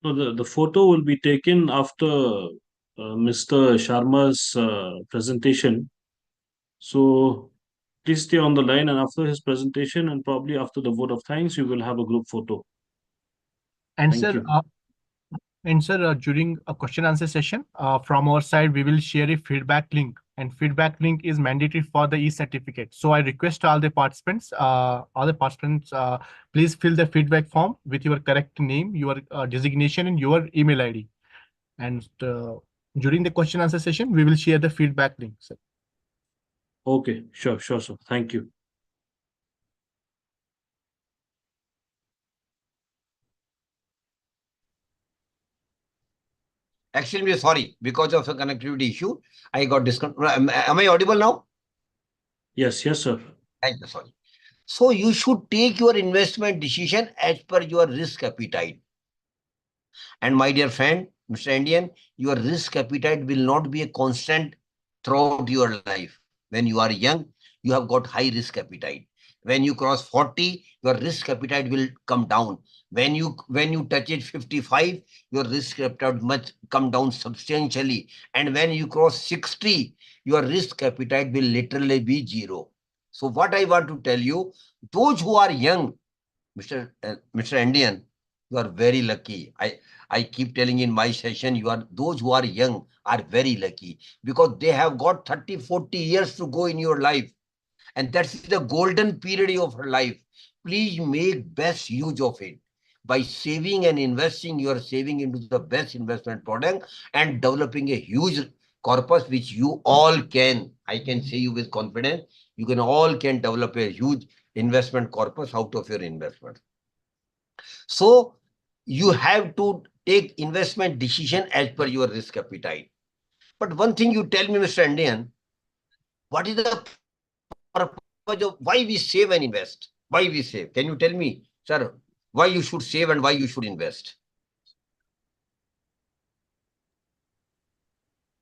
No, the photo will be taken after Mr. Sharma's presentation. So please stay on the line, and after his presentation and probably after the vote of thanks, we will have a group photo. And Thank sir, you. during a question answer session, from our side, we will share a feedback link and feedback link is mandatory for the e-certificate. So I request all the participants, please fill the feedback form with your correct name, your designation, and your email ID. And during the question answer session, we will share the feedback link, sir. Okay, sure, sir. Thank you. Actually, sorry, because of a connectivity issue, I got disconnected. Am I audible now? Yes, sir. Sorry. So you should take your investment decision as per your risk appetite. And my dear friend, Mr. Indian, your risk appetite will not be a constant throughout your life. When you are young, you have got high risk appetite. When you cross 40, your risk appetite will come down. When you touch it 55, your risk appetite must come down substantially. And when you cross 60, your risk appetite will literally be zero. So what I want to tell you, those who are young, Mr. Indian, you are very lucky. I keep telling in my session, those who are young are very lucky because they have got 30, 40 years to go in your life. And that's the golden period of her life. Please make best use of it. By saving and investing, you are saving into the best investment product and developing a huge corpus, which you all can. I can say you with confidence, you can develop a huge investment corpus out of your investment. So you have to take investment decision as per your risk appetite. But one thing you tell me, Mr. Indian, what is the purpose of why we save and invest? Why we save? Can you tell me, sir, why you should save and why you should invest?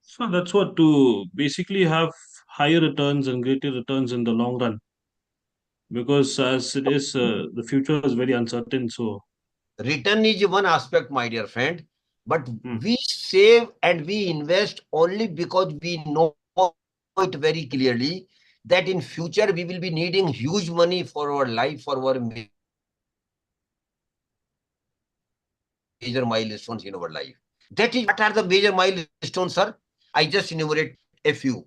So that's what, to basically have higher returns and greater returns in the long run. Because as it is, the future is very uncertain. So Return is one aspect, my dear friend, but we save and we invest only because we know it very clearly that in future we will be needing huge money for our life, for our major milestones in our life. That is, what are the major milestones, sir? I just enumerate a few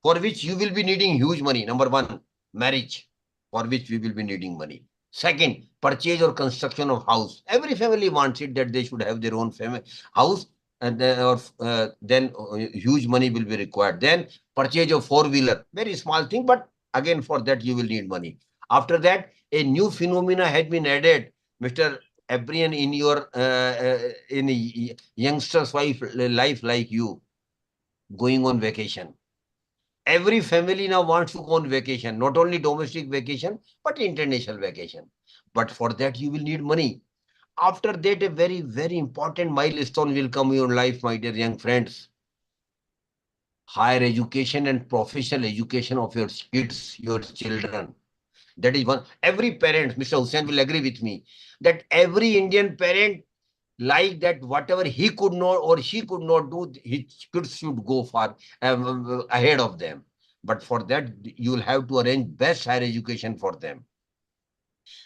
for which you will be needing huge money. Number one, marriage, for which we will be needing money. Second, purchase or construction of house. Every family wants it that they should have their own family house, and then huge money will be required. Then purchase of four-wheeler, very small thing, but again for that you will need money. After that, a new phenomena had been added, Mr. Abrian, in your in a youngster's life like you, going on vacation. Every family now wants to go on vacation, not only domestic vacation, but international vacation. But for that, you will need money. After that, a very, very important milestone will come in your life, my dear young friends. Higher education and professional education of your kids, your children. That is one. Every parent, Mr. Hussain will agree with me, that every Indian parent like that whatever he could not or she could not do, his kids should go far ahead of them. But for that, you will have to arrange best higher education for them.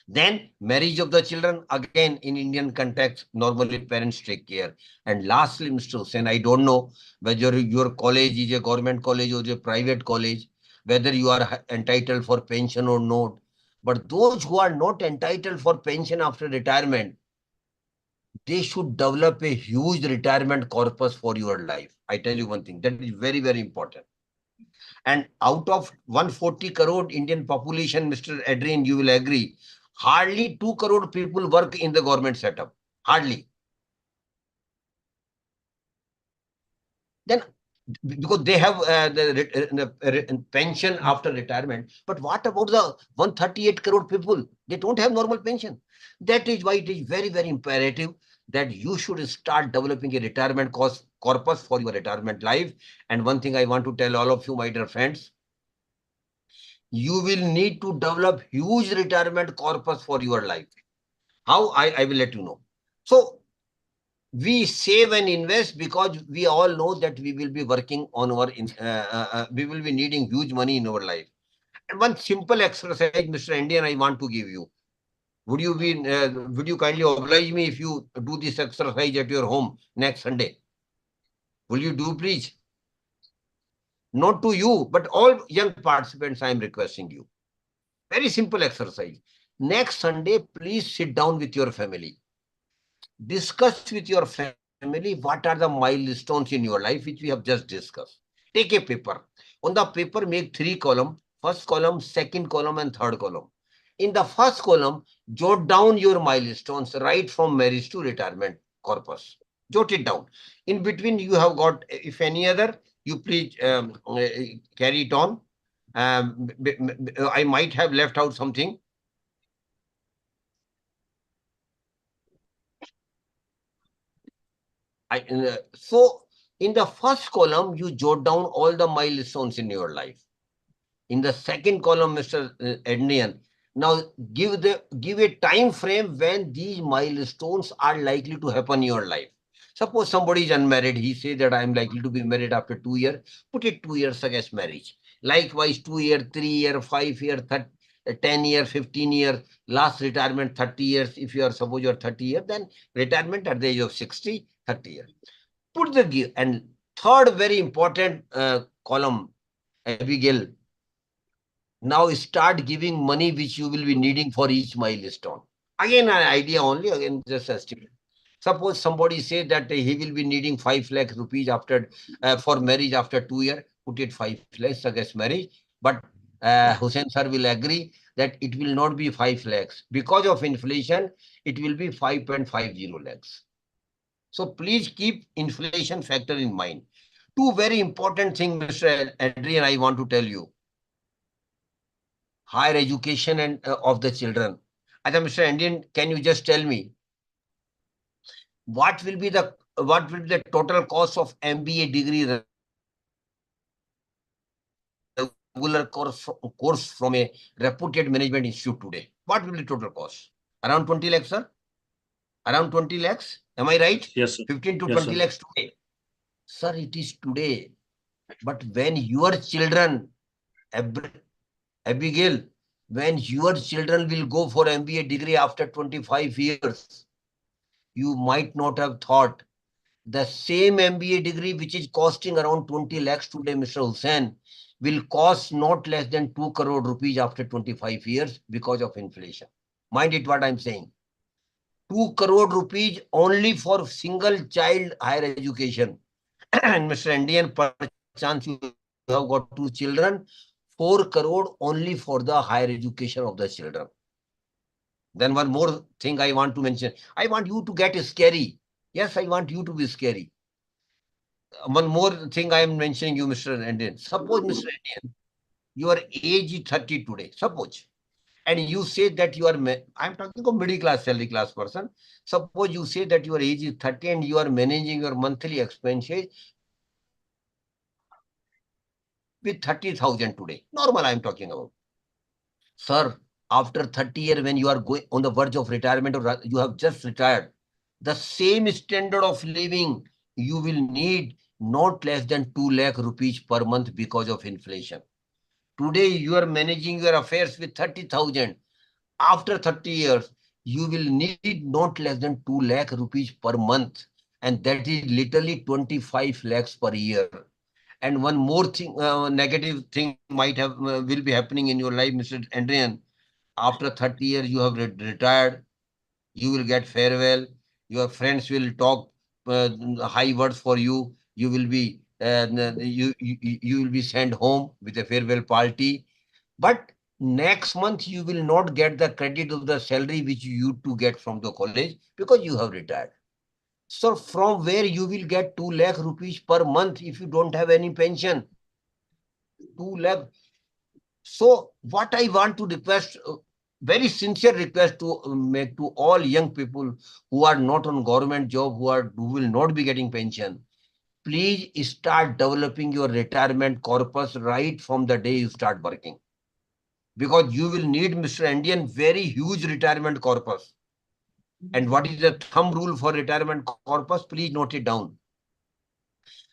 Then marriage of the children, again in Indian context, normally parents take care. And lastly, Mr. Hussain, I don't know whether your college is a government college or a private college, whether you are entitled for pension or not. But those who are not entitled for pension after retirement, they should develop a huge retirement corpus for your life. I tell you one thing, that is very, very important. And out of 140 crore Indian population, Mr. Adrian, you will agree, hardly 2 crore people work in the government setup. Hardly. Then, because they have the pension after retirement. But what about the 138 crore people? They don't have normal pension. That is why it is very, very imperative that you should start developing a retirement corpus for your retirement life. And one thing I want to tell all of you, my dear friends, you will need to develop huge retirement corpus for your life. How? I will let you know. So we save and invest because we all know that we will be working on our, we will be needing huge money in our life. And one simple exercise, Mr. Indian, I want to give you. Would you kindly oblige me if you do this exercise at your home next Sunday? Will you do, please? not to you, but all young participants, I am requesting you. Very simple exercise. Next Sunday, please sit down with your family. Discuss with your family what are the milestones in your life, which we have just discussed. Take a paper. On the paper, make 3 columns. First column, second column, and third column. In the first column, jot down your milestones right from marriage to retirement corpus. Jot it down. In between, you have got, if any other, you please carry it on. I might have left out something. So in the first column, you jot down all the milestones in your life. In the second column, Mr. Ednian, now give a time frame when these milestones are likely to happen in your life. Suppose somebody is unmarried, he say that I am likely to be married after 2 years, put it 2 years against marriage. Likewise, 2 years, 3 years, 5 years, 10 years, 15 years, last retirement 30 years. If you are, suppose you are 30 years, then retirement at the age of 60, 30 years. Put the give. And third very important column, Abigail, now start giving money which you will be needing for each milestone. Again, an idea only, again, just estimate. Suppose somebody say that he will be needing 5 lakh rupees after for marriage after 2 years, put it 5 lakhs against marriage. But Hussain sir will agree that it will not be 5 lakhs. Because of inflation, it will be 5.50 lakhs. So please keep inflation factor in mind. Two very important things, Mr. Adrian, I want to tell you. Higher education and of the children. Mr. Indian, can you just tell me what will be the total cost of MBA degree regular course from a reputed management institute today? What will be the total cost? Around 20 lakhs, sir? Around 20 lakhs? Am I right? Yes, sir. 15 to Yes, 20 sir. lakhs today. Sir, it is today. But when your children, Abigail, when your children will go for MBA degree after 25 years, you might not have thought the same MBA degree, which is costing around 20 lakhs today, Mr. Hussain, will cost not less than 2 crore rupees after 25 years because of inflation. Mind it what I'm saying. 2 crore rupees only for single child higher education. And Mr. Indian, per chance you have got 2 children, 4 crore only for the higher education of the children. Then one more thing I want to mention. I want you to get scary. Yes, I want you to be scary. One more thing I am mentioning you, Mr. Indian. Suppose, Mr. Indian, your age is 30 today. Suppose. And you say that you are, I'm talking of middle class, salary class person. Suppose you say that your age is 30 and you are managing your monthly expenses with 30,000 today. Normal I'm talking about. Sir, after 30 years, when you are going on the verge of retirement or you have just retired, the same standard of living you will need not less than 2 lakh rupees per month because of inflation. Today, you are managing your affairs with 30,000. After 30 years, you will need not less than 2 lakh rupees per month. And that is literally 25 lakhs per year. And one more thing, negative thing might have will be happening in your life, Mr. Andrian. After 30 years, you have retired. You will get farewell. Your friends will talk high words for you. You will be you will be sent home with a farewell party. But next month, you will not get the credit of the salary which you used to get from the college because you have retired. So from where you will get 2 lakh rupees per month if you don't have any pension? 2 lakh. So what I want to request, very sincere request to make to all young people who are not on government job, who will not be getting pension, please start developing your retirement corpus right from the day you start working. Because you will need, Mr. Indian, very huge retirement corpus. And what is the thumb rule for retirement corpus? Please note it down.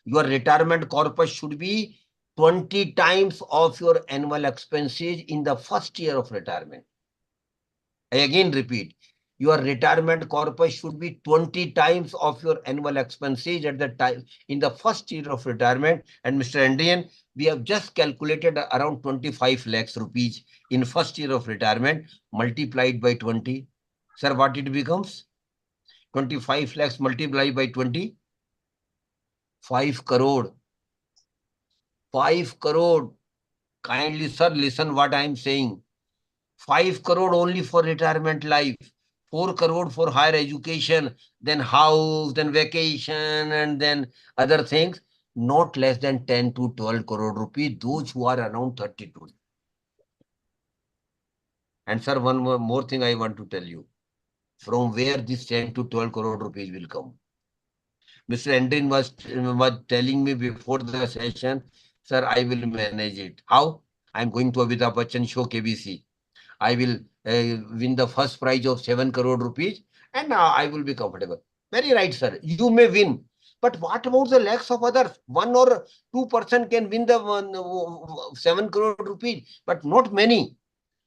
Your retirement corpus should be 20 times of your annual expenses in the first year of retirement. I again repeat, your retirement corpus should be 20 times of your annual expenses at the time in the first year of retirement. And Mr. Indian, we have just calculated around 25 lakhs rupees in first year of retirement, multiplied by 20. Sir, what it becomes? 25 lakhs multiplied by 20? 5 crore. 5 crore. Kindly, sir, listen what I am saying. 5 crore only for retirement life. 4 crore for higher education, then house, then vacation, and then other things. Not less than 10 to 12 crore rupees, those who are around 32. And sir, one more thing I want to tell you. From where this 10 to 12 crore rupees will come? Mr. Andrin was telling me before the session, sir, I will manage it. How? I'm going to Amitabh Bachchan show KBC. I will win the first prize of 7 crore rupees and I will be comfortable. Very right, sir. You may win. But what about the lakhs of others? 1 or 2% can win the 7 crore rupees, but not many.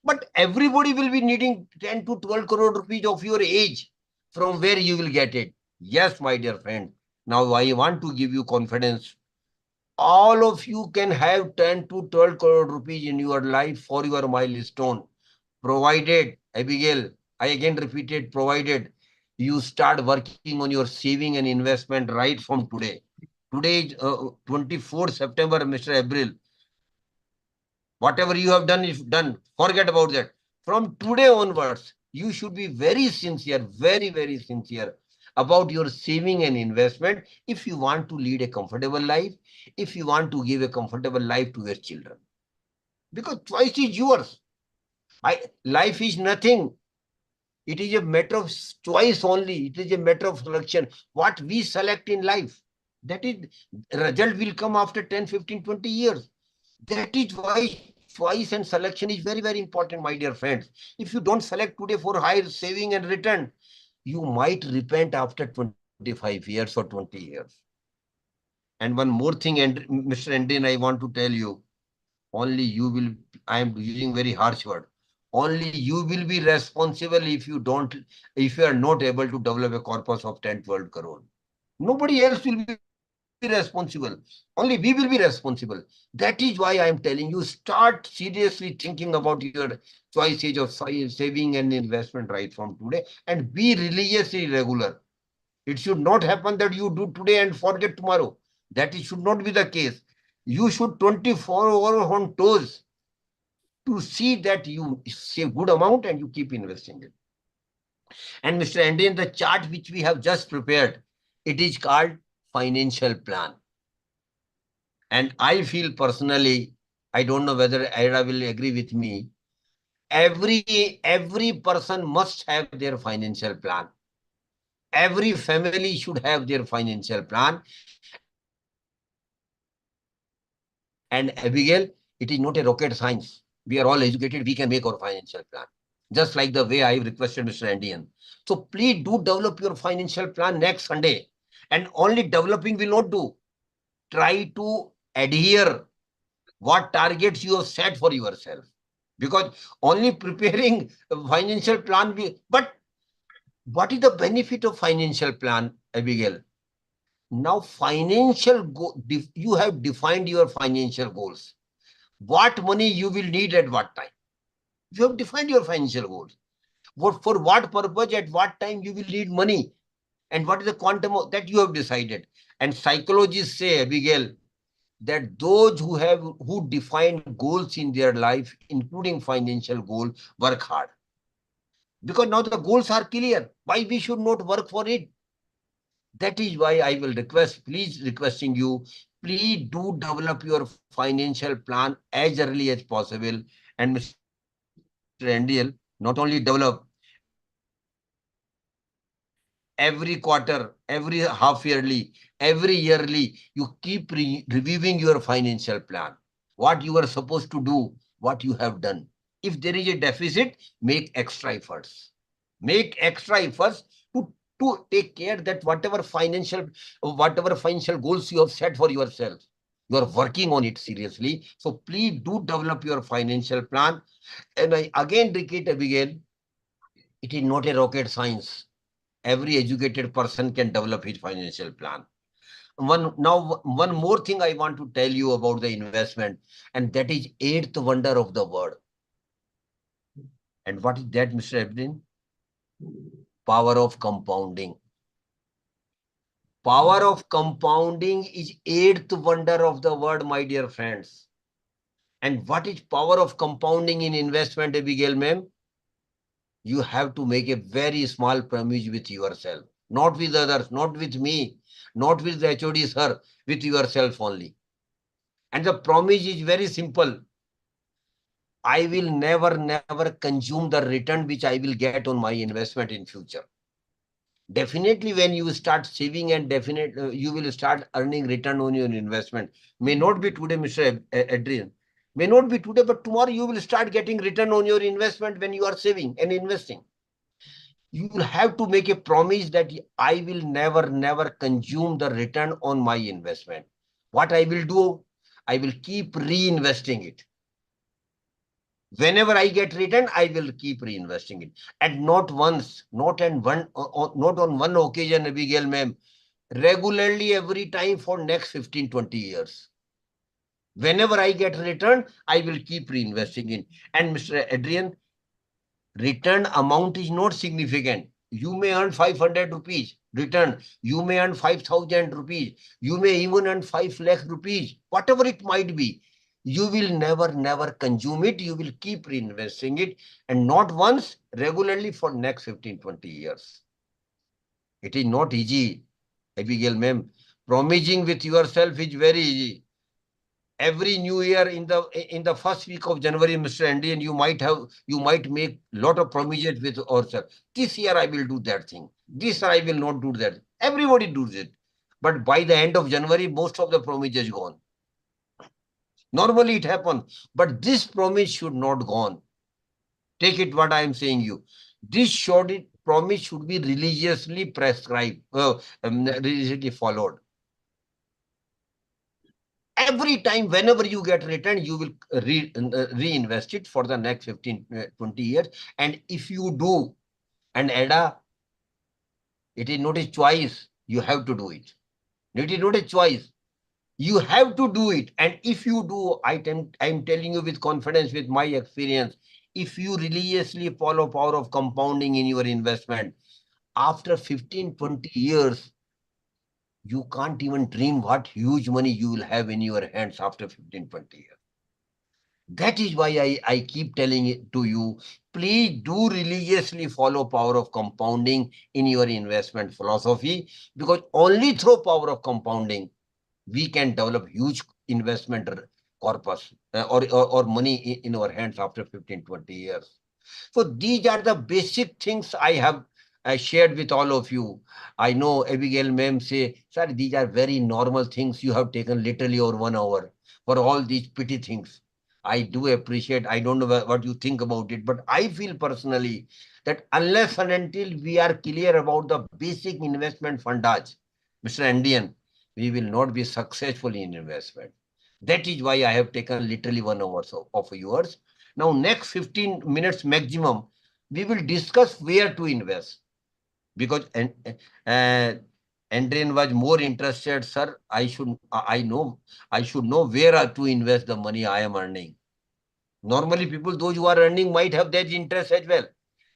But everybody will be needing 10 to 12 crore rupees of your age. From where you will get it? Yes, my dear friend. Now I want to give you confidence. All of you can have 10 to 12 crore rupees in your life for your milestone. Provided, Abigail, I again repeated, provided you start working on your saving and investment right from today. Today is 24th September, Mr. April. Whatever you have done is done. Forget about that. From today onwards, you should be very sincere, very, very sincere about your saving and investment if you want to lead a comfortable life, if you want to give a comfortable life to your children. Because choice is yours. Life is nothing. It is a matter of choice only. It is a matter of selection. What we select in life, that is, result will come after 10, 15, 20 years. That is why choice and selection is very, very important, my dear friends. If you don't select today for higher saving and return, you might repent after 25 years or 20 years. And one more thing, and Mr. Endin, I want to tell you, only you will, I am using very harsh word, only you will be responsible if you are not able to develop a corpus of 10, 12 crore. Nobody else will be responsible. Only we will be responsible. That is why I am telling you, start seriously thinking about your choices of saving and investment right from today and be religiously regular. It should not happen that you do today and forget tomorrow. That should not be the case. You should 24 hours on toes to see that you save good amount and you keep investing it. And Mr. Andy, in the chart which we have just prepared, it is called financial plan. And I feel personally, I don't know whether Aida will agree with me, every person must have their financial plan. Every family should have their financial plan. And Abigail, it is not a rocket science. We are all educated, we can make our financial plan. Just like the way I requested Mr. Andian. So please do develop your financial plan next Sunday. And only developing will not do. Try to adhere what targets you have set for yourself. Because only preparing a financial plan, but what is the benefit of financial plan, Abigail? Now, you have defined your financial goals. What money you will need at what time? You have defined your financial goals. For what purpose, at what time you will need money? And what is the quantum that you have decided? And psychologists say, Abigail, that those who define goals in their life, including financial goal, work hard. Because now the goals are clear. Why we should not work for it? That is why I will requesting you, please do develop your financial plan as early as possible. And Mr. Andial, not only develop, every quarter, every half yearly, every yearly, you keep reviewing your financial plan. What you are supposed to do, what you have done. If there is a deficit, make extra efforts. Make extra efforts to take care that whatever financial goals you have set for yourself, you are working on it seriously. So please do develop your financial plan. And I again repeat, Abigail, it is not a rocket science. Every educated person can develop his financial plan. one more thing I want to tell you about the investment, and that is eighth wonder of the world. And what is that, Mr. Abdin? Power of compounding. Power of compounding is eighth wonder of the world, my dear friends. And what is power of compounding in investment, Abigail ma'am? You have to make a very small promise with yourself, not with others, not with me, not with the HOD sir, with yourself only. And the promise is very simple. I will never consume the return which I will get on my investment in future. Definitely when you start saving and definitely you will start earning return on your investment. May not be today, Mr. Adrian. May not be today, but tomorrow you will start getting return on your investment when you are saving and investing. You will have to make a promise that I will never consume the return on my investment. What I will do, I will keep reinvesting it. Whenever I get return, I will keep reinvesting it. And not once, not on one occasion, Abigail ma'am, regularly every time for next 15, 20 years. Whenever I get return, I will keep reinvesting in. And Mr. Adrian, return amount is not significant. You may earn 500 rupees return. You may earn 5,000 rupees. You may even earn 5 lakh rupees, whatever it might be. You will never consume it. You will keep reinvesting it, and not once, regularly for next 15, 20 years. It is not easy, Abigail ma'am. Promising with yourself is very easy. Every new year in the first week of January, Mr. Andy, and you might make lot of promises with ourselves. This year I will do that thing. This year I will not do that. Everybody does it. But by the end of January, most of the promises gone. Normally it happens, but this promise should not gone. Take it what I am saying you. This promise should be religiously prescribed, religiously followed. Every time, whenever you get return, you will reinvest it for the next 15, 20 years. And if you do, and Ada, it is not a choice, you have to do it. It is not a choice. You have to do it. And if you do, I'm telling you with confidence, with my experience, if you religiously follow power of compounding in your investment, after 15, 20 years, you can't even dream what huge money you will have in your hands after 15, 20 years. That is why I keep telling it to you, please do religiously follow power of compounding in your investment philosophy, because only through power of compounding, we can develop huge investment corpus or money in our hands after 15, 20 years. So these are the basic things I have shared with all of you. I know Abigail ma'am say, sir, these are very normal things. You have taken literally over 1 hour for all these petty things. I do appreciate, I don't know what you think about it, but I feel personally that unless and until we are clear about the basic investment fundage, Mr. Indian, we will not be successful in investment. That is why I have taken literally 1 hour of yours. Now, next 15 minutes maximum, we will discuss where to invest. Because Andrian was more interested, sir, I should know where to invest the money I am earning. Normally, people, those who are earning might have that interest as well.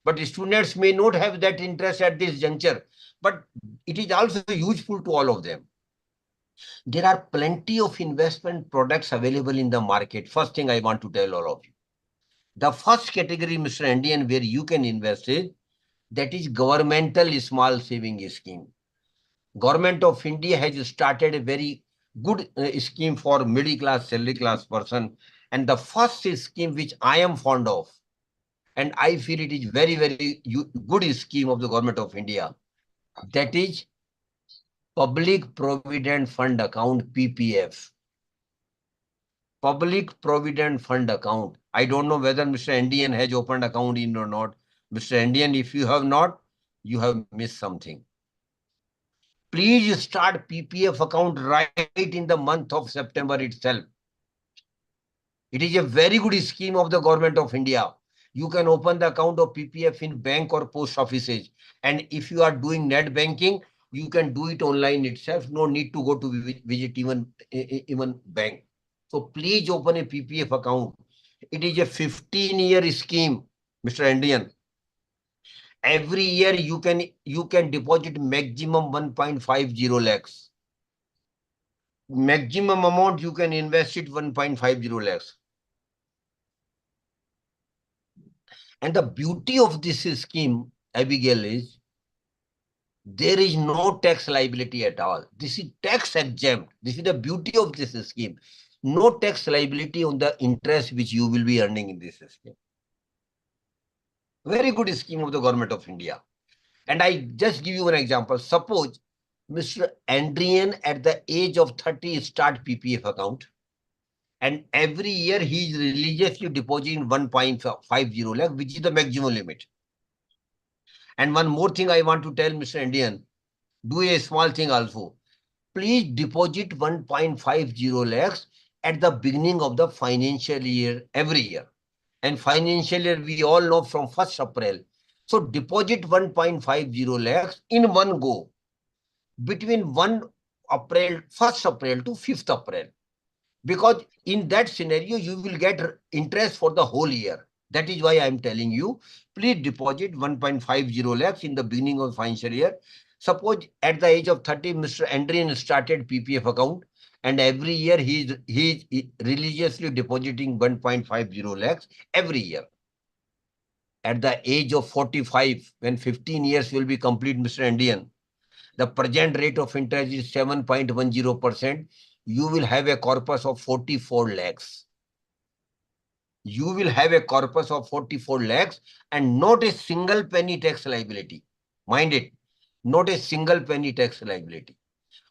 But students may not have that interest at this juncture. But it is also useful to all of them. There are plenty of investment products available in the market. First thing I want to tell all of you. The first category, Mr. Indian, where you can invest is, that is governmental small saving scheme. Government of India has started a very good scheme for middle class, salary class person. And the first scheme which I am fond of, and I feel it is very good scheme of the Government of India, that is Public Provident Fund Account, PPF. Public Provident Fund Account. I don't know whether Mr. Indian has opened account in or not. Mr. Indian, if you have not, you have missed something. Please start PPF account right in the month of September itself. It is a very good scheme of the Government of India. You can open the account of PPF in bank or post offices. And if you are doing net banking, You can do it online itself. No need to go to visit even bank. So please open a PPF account. It is a 15-year scheme, Mr. Indian. Every year you can deposit maximum 1.50 lakhs. Maximum amount you can invest it 1.50 lakhs. And the beauty of this scheme, Abigail, is there is no tax liability at all. This is tax exempt. This is the beauty of this scheme. No tax liability on the interest which you will be earning in this scheme. Very good scheme of the government of India. And I just give you an example. Suppose Mr. Andrian at the age of 30 start PPF account. And every year he is religiously depositing 1.50 lakh, which is the maximum limit. And one more thing I want to tell Mr. Indian, do a small thing also. Please deposit 1.50 lakhs at the beginning of the financial year every year. And financial year, we all know from 1st April. So deposit 1.50 lakhs in one go between 1st April to 5th April. Because in that scenario, you will get interest for the whole year. That is why I am telling you, please deposit 1.50 lakhs in the beginning of financial year. Suppose at the age of 30, Mr. Andrian started PPF account, and every year he is religiously depositing 1.50 lakhs every year. At the age of 45, when 15 years will be complete, Mr. Andrian, the present rate of interest is 7.10%. You will have a corpus of 44 lakhs. You will have a corpus of 44 lakhs and not a single penny tax liability. Mind it, not a single penny tax liability.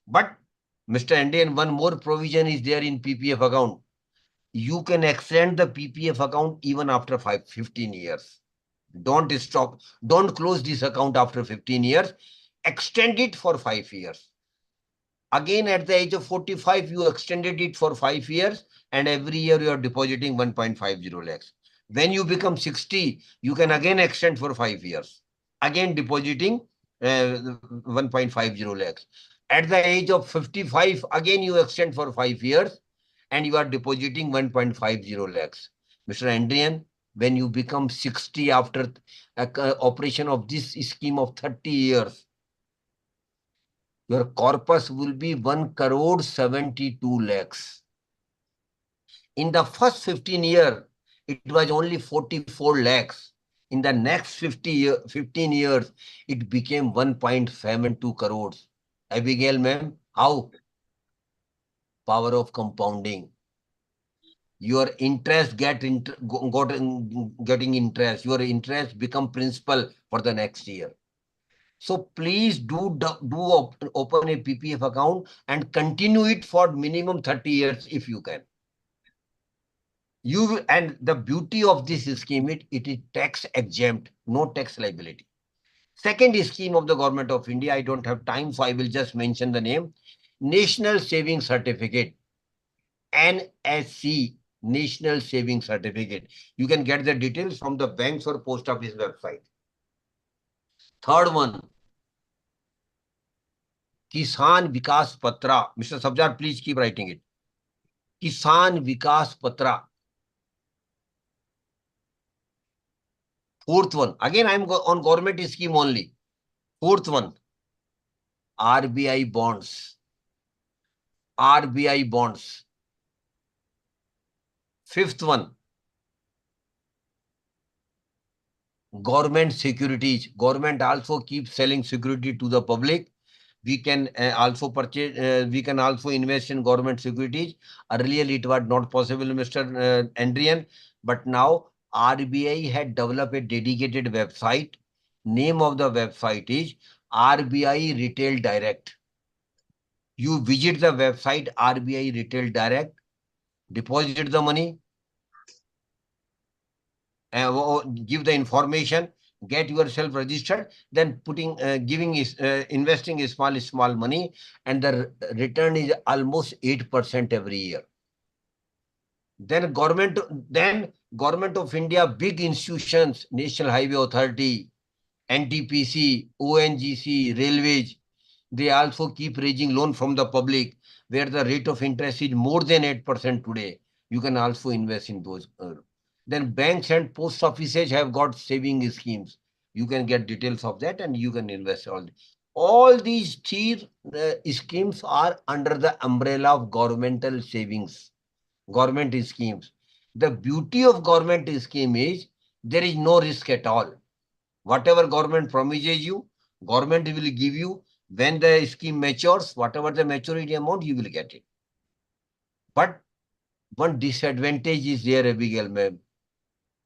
But Mr. Indian, one more provision is there in PPF account. You can extend the PPF account even after 15 years. Don't stop. Don't close this account after 15 years. Extend it for 5 years. Again, at the age of 45, you extended it for 5 years, and every year you are depositing 1.50 lakhs. When you become 60, you can again extend for 5 years, again depositing 1.50 lakhs. At the age of 55, again you extend for 5 years, and you are depositing 1.50 lakhs. Mr. Andrian, when you become 60 after operation of this scheme of 30 years, your corpus will be 1.72 lakhs. In the first 15 years, it was only 44 lakhs. In the next 15 years, it became 1.72 crores. Abigail, ma'am, how? Power of compounding. Your interest getting interest. Your interest become principal for the next year. So please do open a PPF account and continue it for minimum 30 years if you can. And the beauty of this scheme, it is tax exempt, no tax liability. Second scheme of the government of India, I don't have time, so I will just mention the name. National Saving Certificate, NSC, National Saving Certificate. You can get the details from the banks or post office website. Third one, Kisan Vikas Patra. Mr. Sabjar, please keep writing it. Kisan Vikas Patra. Fourth one. Again, I am on government scheme only. Fourth one. RBI bonds. RBI bonds. Fifth one. Government securities. Government also keeps selling security to the public. We can also purchase, we can also invest in government securities. Earlier, it was not possible, Mr. Andrian, but now RBI had developed a dedicated website. Name of the website is RBI Retail Direct. You visit the website RBI Retail Direct, deposit the money, give the information, get yourself registered, then investing is small money, and the return is almost 8% every year. Then government of India, big institutions, National Highway Authority, NTPC, ONGC, Railways, They also keep raising loan from the public, where the rate of interest is more than 8% today. You can also invest in those. Then banks and post offices have got saving schemes. You can get details of that and you can invest all these three schemes are under the umbrella of governmental savings, government schemes. The beauty of government scheme is there is no risk at all. Whatever government promises you, government will give you. When the scheme matures, whatever the maturity amount, you will get it. But one disadvantage is there, Abigail ma'am,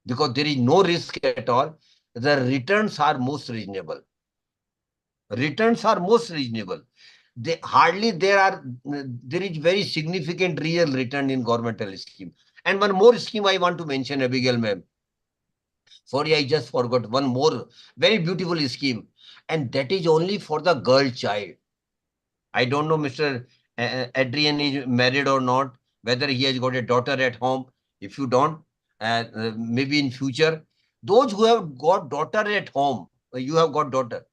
because there is no risk at all. The returns are most reasonable. Returns are most reasonable. There is very significant real return in governmental scheme. And one more scheme I want to mention, Abigail ma'am. Sorry, I just forgot one more very beautiful scheme, and that is only for the girl child. I don't know Mr. Adrian is married or not, whether he has got a daughter at home. If you don't, maybe in future, those who have got daughter at home, you have got daughter,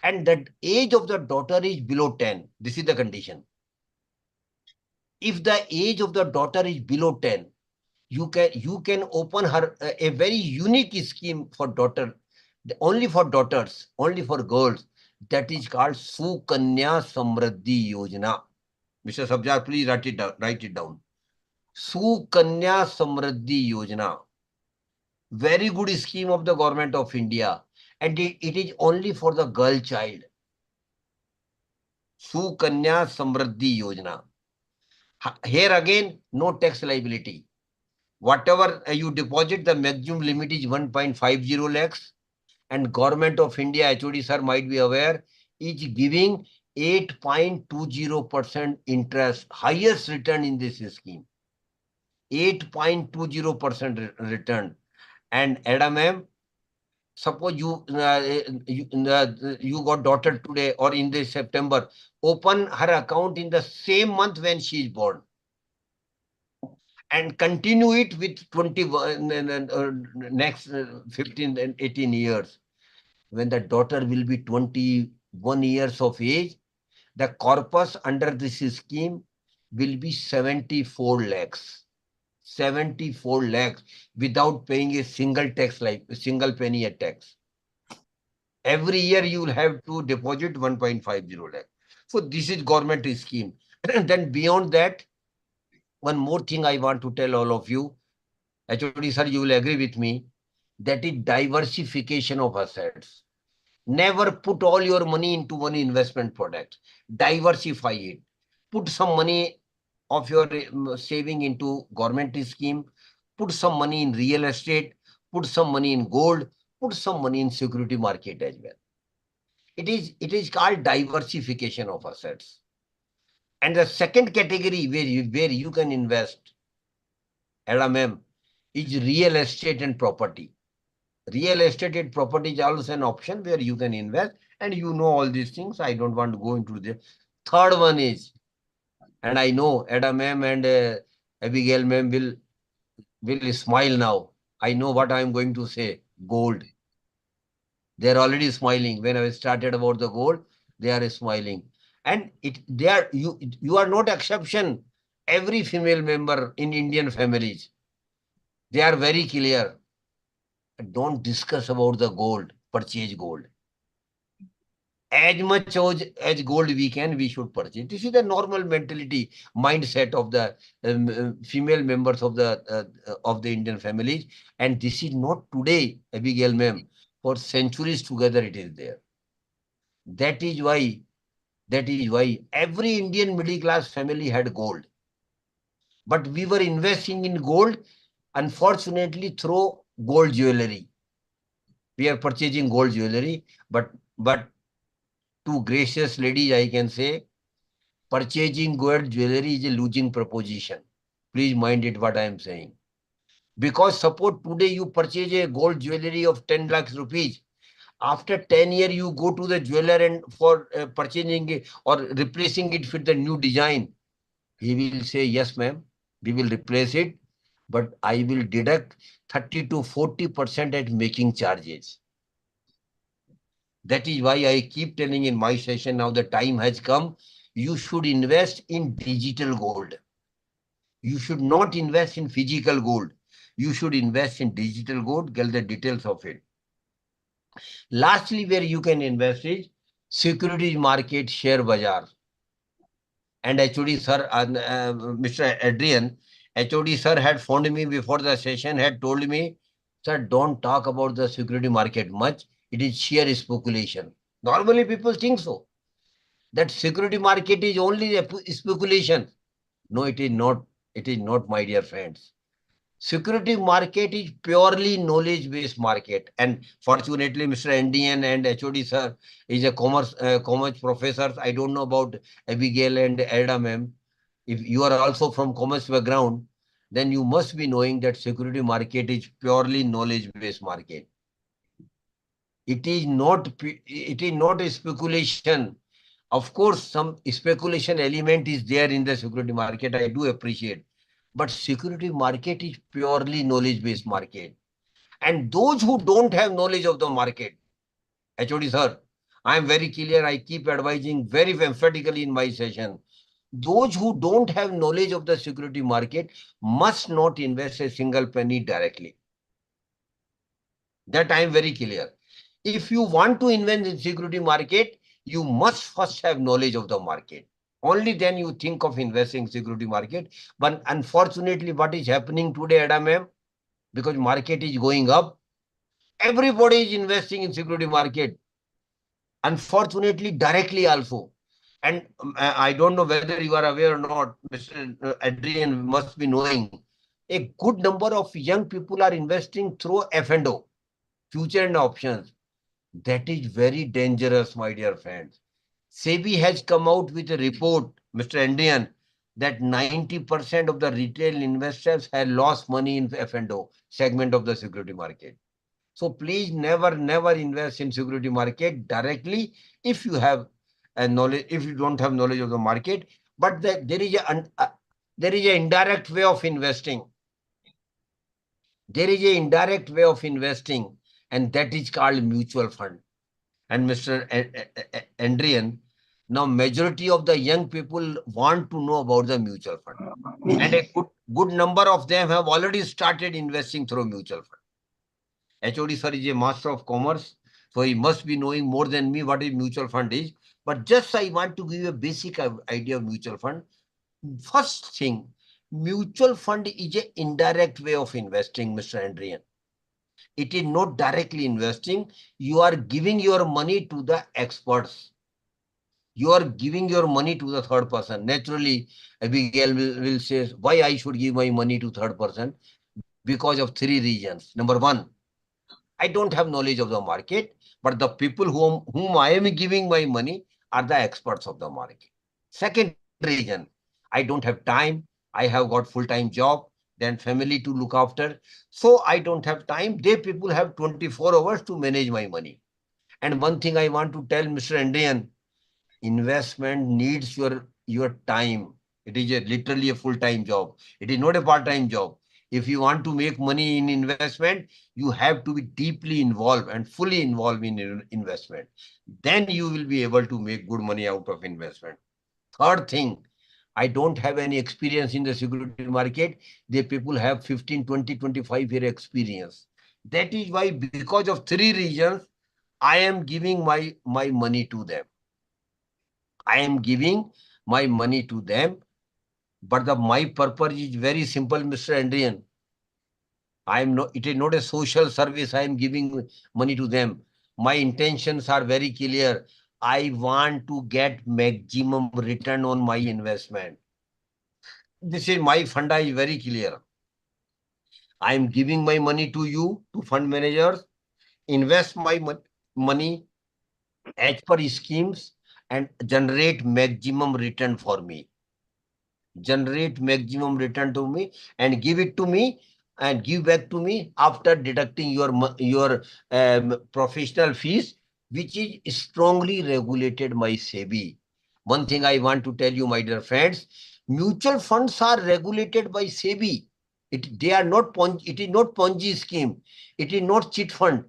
and that age of the daughter is below 10. This is the condition. If the age of the daughter is below 10, you can open her a very unique scheme for daughter, only for daughters, only for girls. That is called Sukanya Samriddhi Yojana. Mr. Sabjar, please write it down. Sukanya Samriddhi Yojana. Very good scheme of the government of India. And it is only for the girl child. Sukanya Samriddhi Yojana. Here again, no tax liability. Whatever you deposit, the maximum limit is 1.50 lakhs. And Government of India, HOD sir might be aware, is giving 8.20% interest, highest return in this scheme. 8.20% return. And Ada ma'am, suppose you got daughter today or in this September, open her account in the same month when she is born. And continue it with next 15 and 18 years. When the daughter will be 21 years of age, the corpus under this scheme will be 74 lakhs. 74 lakhs without paying a single tax, like a single penny a tax. Every year you will have to deposit 1.50 lakh. So this is government scheme. Then beyond that, one more thing I want to tell all of you, HOD sir, you will agree with me, that is diversification of assets. Never put all your money into one investment product. Diversify it. Put some money of your saving into government scheme. Put some money in real estate. Put some money in gold. Put some money in security market as well. It is called diversification of assets. And the second category where you can invest, LMM, is real estate and property. Real estate and property is also an option where you can invest, and you know all these things. I don't want to go into the third one is, and I know Ada ma'am and Abigail ma'am will smile now. I know what I am going to say. Gold. They are already smiling. When I started about the gold, they are smiling. And you are not exception. Every female member in Indian families, they are very clear. Don't discuss about the gold, purchase gold. As much as gold we should purchase. This is the normal mentality, mindset of the female members of the Indian families. And this is not today, Abigail ma'am. For centuries together it is there. That is why every Indian middle class family had gold. But we were investing in gold, unfortunately, through gold jewelry. We are purchasing gold jewelry, but to gracious ladies, I can say, purchasing gold jewelry is a losing proposition. Please mind it what I am saying. Because suppose today you purchase a gold jewelry of 10 lakhs rupees. After 10 years, you go to the jeweler and for purchasing it or replacing it with the new design. He will say, yes, ma'am, we will replace it, but I will deduct 30 to 40% at making charges. That is why I keep telling in my session, now the time has come, you should invest in digital gold. You should not invest in physical gold. You should invest in digital gold. Get the details of it. Lastly, where you can invest is securities market, share bazaar. And HOD sir, Mr. Adrian, HOD sir had phoned me before the session, had told me, sir, don't talk about the security market much. It is sheer speculation. Normally people think so, that security market is only a speculation. No, it is not. It is not, my dear friends. Security market is purely knowledge-based market. And fortunately, Mr. NDN and HOD sir is a commerce professor. I don't know about Abigail and Ada ma'am. If you are also from commerce background, then you must be knowing that security market is purely knowledge-based market. It is not a speculation. Of course, some speculation element is there in the security market. I do appreciate. But security market is purely knowledge-based market. And those who don't have knowledge of the market, HOD sir, I am very clear. I keep advising very emphatically in my session. Those who don't have knowledge of the security market must not invest a single penny directly. That I am very clear. If you want to invest in security market, you must first have knowledge of the market. Only then you think of investing in security market. But unfortunately, what is happening today, Adam ma'am, because market is going up, everybody is investing in security market. Unfortunately, directly also. And I don't know whether you are aware or not, Mr. Adrian must be knowing, a good number of young people are investing through F&O, future and options. That is very dangerous, my dear friends. SEBI has come out with a report, Mr. Indian, that 90% of the retail investors have lost money in F&O segment of the security market. So please never invest in security market directly if you have a knowledge, if you don't have knowledge of the market. But there is an indirect way of investing. There is an indirect way of investing, and that is called mutual fund. And Mr. Andrian, now majority of the young people want to know about the mutual fund. And a good number of them have already started investing through mutual fund. HOD sir is a master of commerce, so he must be knowing more than me what a mutual fund is. But just I want to give you a basic idea of mutual fund. First thing, mutual fund is an indirect way of investing, Mr. Andrian. It is not directly investing. You are giving your money to the experts. You are giving your money to the third person. Naturally, Abigail will say, why I should give my money to third person? Because of three reasons. Number one, I don't have knowledge of the market, but the people whom I am giving my money are the experts of the market. Second reason, I don't have time. I have got full-time job, then family to look after. So I don't have time. They people have 24 hours to manage my money. And one thing I want to tell Mr. Indian, investment needs your time. It is literally a full-time job. It is not a part-time job. If you want to make money in investment, you have to be deeply involved and fully involved in investment. Then you will be able to make good money out of investment. Third thing, I don't have any experience in the security market. The people have 15, 20, 25-year experience. That is why, because of three reasons, I am giving my money to them. I am giving my money to them, but my purpose is very simple, Mr. Andrian. It is not a social service. I am giving money to them. My intentions are very clear. I want to get maximum return on my investment. This is my funda is very clear. I am giving my money to you, to fund managers, invest my money as per schemes and generate maximum return for me. Generate maximum return to me and give it to me and give back to me after deducting your professional fees, which is strongly regulated by SEBI. One thing I want to tell you, my dear friends, mutual funds are regulated by SEBI. It is not Ponzi scheme. It is not cheat fund.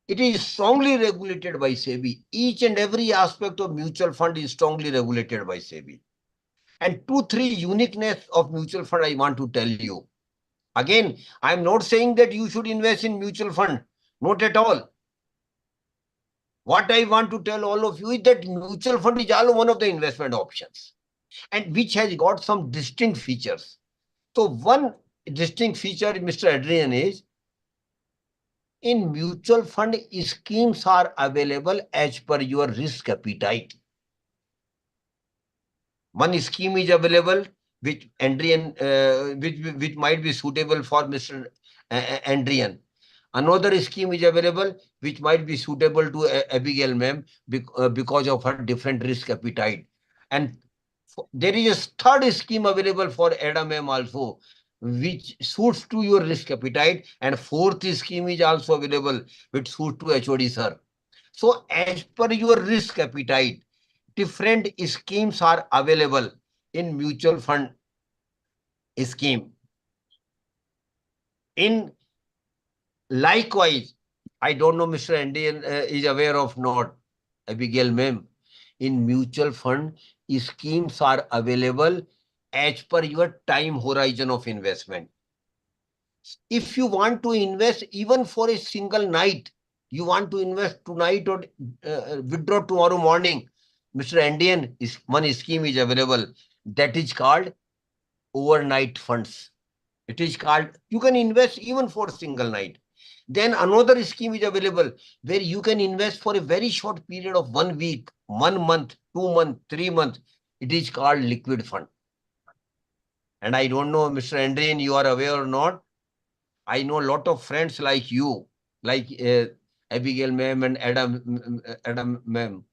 It is strongly regulated by SEBI. Each and every aspect of mutual fund is strongly regulated by SEBI. And 2-3 uniqueness of mutual fund I want to tell you. Again, I am not saying that you should invest in mutual fund. Not at all. What I want to tell all of you is that mutual fund is also one of the investment options, and which has got some distinct features. So one distinct feature, Mr. Adrian, is in mutual fund, schemes are available as per your risk appetite. One scheme is available which Adrian, which might be suitable for Mr. Adrian. Another scheme is available which might be suitable to Abigail ma'am because of her different risk appetite. And there is a third scheme available for Adam ma'am also, which suits to your risk appetite. And fourth scheme is also available which suits to HOD sir. So as per your risk appetite, different schemes are available in mutual fund scheme. In likewise, I don't know Mr. Indian is aware of not, Abigail ma'am. In mutual fund, schemes are available as per your time horizon of investment. If you want to invest even for a single night, you want to invest tonight or withdraw tomorrow morning, Mr. Indian, one scheme is available. That is called overnight funds. It is called, you can invest even for a single night. Then another scheme is available where you can invest for a very short period of 1 week, 1 month, 2 months, 3 months. It is called liquid fund. And I don't know, Mr. Andrian, you are aware or not. I know a lot of friends like you, like Abigail ma'am and Adam ma'am,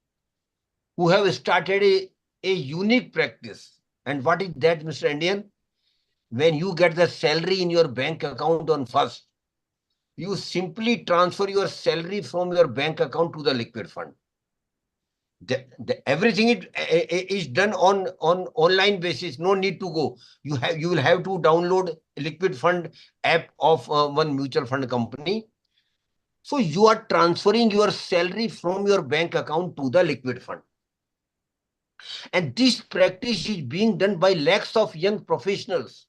who have started a unique practice. And what is that, Mr. Indian? When you get the salary in your bank account on first, you simply transfer your salary from your bank account to the liquid fund. Everything is done on online basis. No need to go. You will have to download liquid fund app of one mutual fund company. So you are transferring your salary from your bank account to the liquid fund. And this practice is being done by lakhs of young professionals.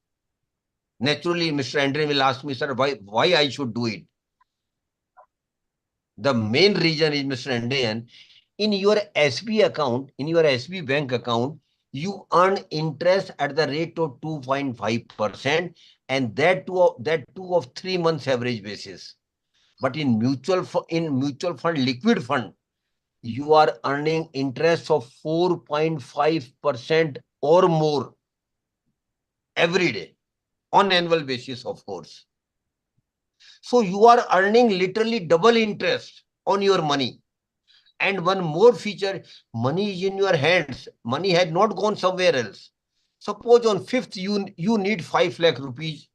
Naturally, Mr. Andre will ask me, sir, why I should do it? The main reason is, Mr. Indian, in your SB account, in your SB bank account, you earn interest at the rate of 2.5%, and that too of 3 months average basis. But in mutual fund, liquid fund, you are earning interest of 4.5% or more every day on annual basis, of course. So you are earning literally double interest on your money. And one more feature, money is in your hands. Money had not gone somewhere else. Suppose on 5th, you need 5 lakh rupees.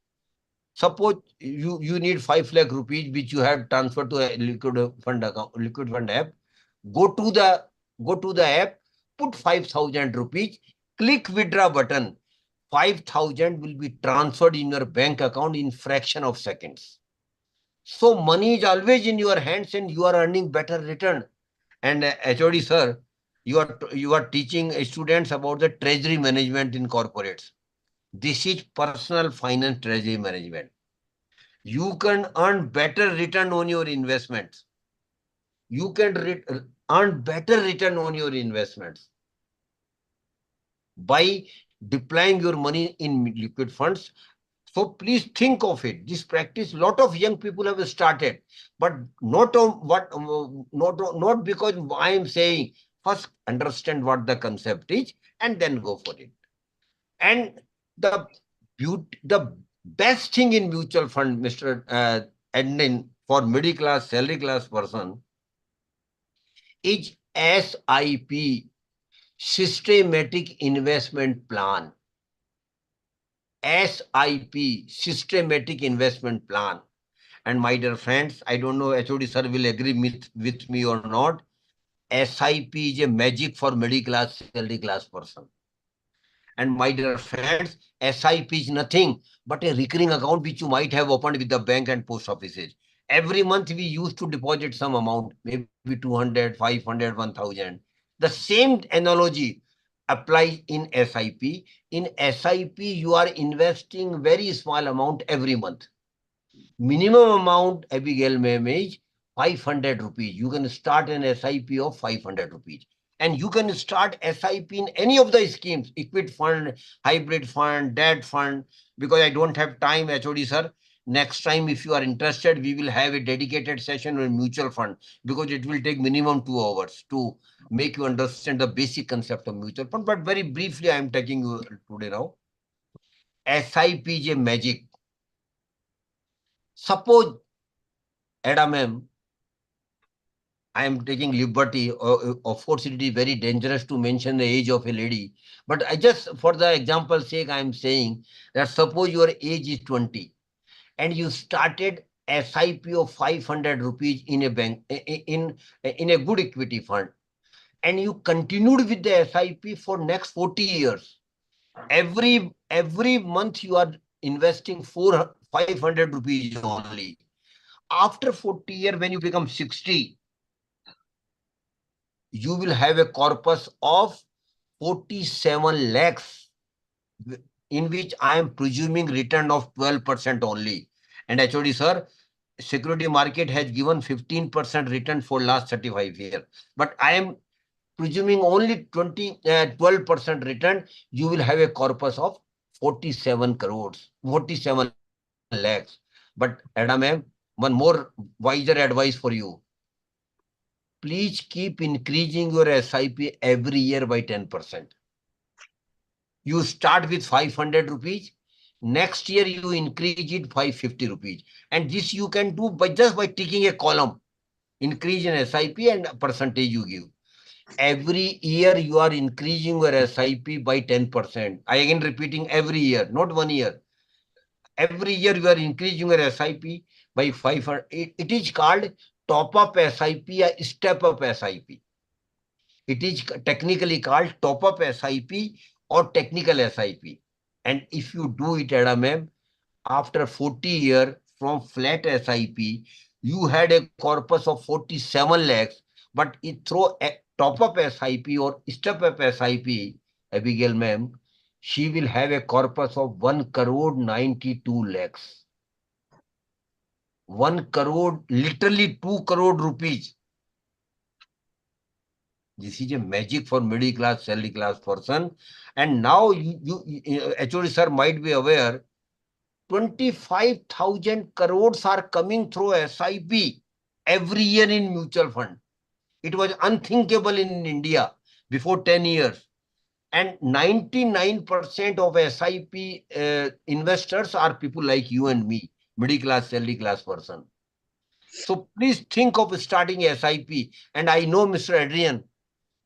Suppose you need 5 lakh rupees, which you have transferred to a liquid fund account, liquid fund app. Go to the app, put 5,000 rupees, click withdraw button. 5,000 will be transferred in your bank account in fraction of seconds. So money is always in your hands and you are earning better return. And HOD sir, you are teaching students about the treasury management in corporates. This is personal finance treasury management. You can earn better return on your investments. You can earn better return on your investments by deploying your money in liquid funds. So please think of it. This practice, lot of young people have started, but not because I am saying. First, understand what the concept is, and then go for it. And the best thing in mutual fund, Mr. Admin, for middle class, salary class person, is SIP, systematic investment plan. SIP, systematic investment plan. And my dear friends, I don't know HOD sir will agree with me or not. SIP is a magic for middle class, salary class person. And my dear friends, SIP is nothing but a recurring account which you might have opened with the bank and post offices. Every month we used to deposit some amount, maybe 200, 500, 1000. The same analogy applies in SIP. In SIP, you are investing very small amount every month. Minimum amount, Abigail ma'am, is 500 rupees. You can start an SIP of 500 rupees. And you can start SIP in any of the schemes, equity fund, hybrid fund, debt fund, because I don't have time, HOD sir. Next time, if you are interested, we will have a dedicated session on mutual fund, because it will take minimum 2 hours to make you understand the basic concept of mutual fund. But very briefly, I am taking you today now. SIP is a magic. Suppose, Ada ma'am, I am taking liberty. Of course, it is very dangerous to mention the age of a lady. But I just, for the example's sake, I am saying that suppose your age is 20 and you started SIP of 500 rupees in a bank, in a good equity fund, and you continued with the SIP for next 40 years. Every month you are investing 500 rupees only. After 40 years, when you become 60, you will have a corpus of 47 lakhs, in which I am presuming return of 12% only. And HOD sir, security market has given 15% return for last 35 years. But I am presuming only 12% return. You will have a corpus of 47 crores, 47 lakhs. But Adam ma'am, one more wiser advice for you. Please keep increasing your SIP every year by 10%. You start with 500 rupees. Next year, you increase it 550 rupees. And this you can do just by ticking a column. Increase in SIP and percentage you give. Every year, you are increasing your SIP by 10%. I again repeating every year, not 1 year. Every year, you are increasing your SIP by 500. It is called top-up SIP or step-up SIP. It is technically called top-up SIP or technical SIP. And if you do it, Adam, after 40 years from flat SIP, you had a corpus of 47 lakhs, but it through a top-up SIP or step-up SIP, Abigail ma'am, she will have a corpus of 1 crore 92 lakhs. 1 crore, literally 2 crore rupees. This is a magic for middle class, salary class person. And now HOD sir might be aware, 25,000 crores are coming through SIP every year in mutual fund. It was unthinkable in India before 10 years. And 99% of SIP investors are people like you and me, middle class, salary class person. So please think of starting SIP. And I know, Mr. Adrian,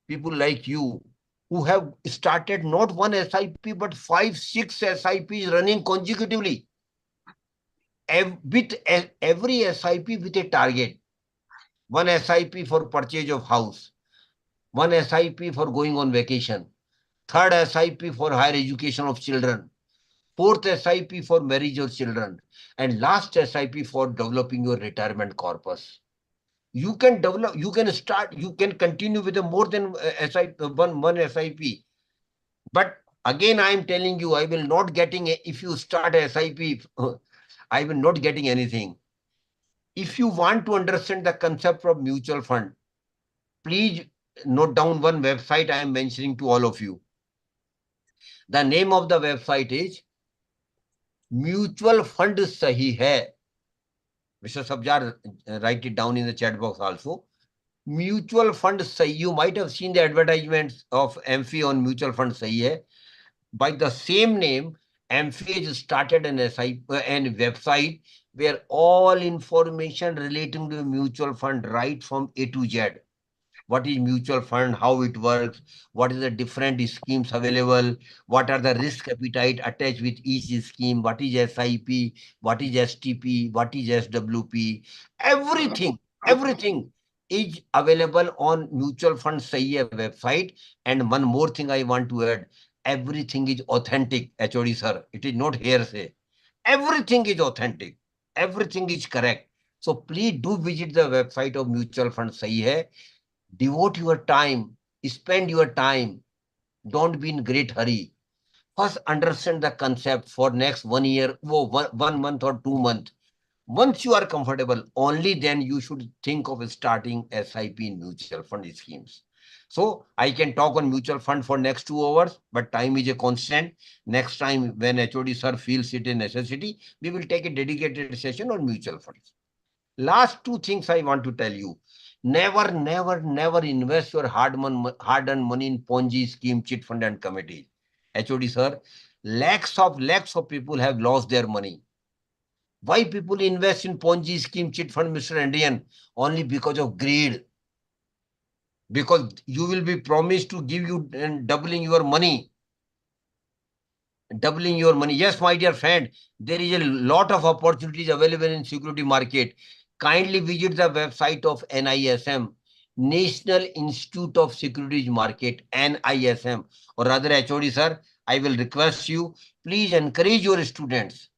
people like you who have started not one SIP, but 5, 6 SIPs running consecutively. With every SIP with a target. One SIP for purchase of house. One SIP for going on vacation. Third SIP for higher education of children. Fourth SIP for marriage of children. And last SIP for developing your retirement corpus. You can develop, you can start, you can continue with a more than one SIP. But again, I am telling you, I will not getting, if you start a SIP, I will not getting anything. If you want to understand the concept of mutual fund, please note down one website I am mentioning to all of you. The name of the website is Mutual Fund Sahi Hai. Mr. Sabjar, write it down in the chat box also. Mutual Fund Sahi. You might have seen the advertisements of Amfi on Mutual Fund Sahi Hai. By the same name, Amfi has started an website where all information relating to mutual fund, right from A to Z. What is mutual fund, how it works, what is the different schemes available, what are the risk appetite attached with each scheme, what is SIP, what is STP, what is SWP, everything is available on Mutual Fund Sahi Hai website. And one more thing I want to add, everything is authentic, HOD sir. It is not hearsay. Everything is authentic. Everything is correct. So please do visit the website of mutual fund. Sahi hai. Devote your time, spend your time. Don't be in great hurry. First, understand the concept for next 1 year, 1 month or 2 months. Once you are comfortable, only then you should think of starting SIP in mutual fund schemes. So I can talk on mutual fund for next 2 hours, but time is a constant. Next time when HOD sir feels it a necessity, we will take a dedicated session on mutual funds. Last two things I want to tell you. Never, never, never invest your hard-earned money in Ponzi scheme, chit fund and committees. HOD sir, lakhs of people have lost their money. Why people invest in Ponzi scheme, chit fund, Mr. Indian? Only because of greed. Because you will be promised to give you and doubling your money. Doubling your money. Yes, my dear friend, there is a lot of opportunities available in security market. Kindly visit the website of NISM, National Institute of Securities Market, NISM, or rather HOD sir, I will request you, please encourage your students.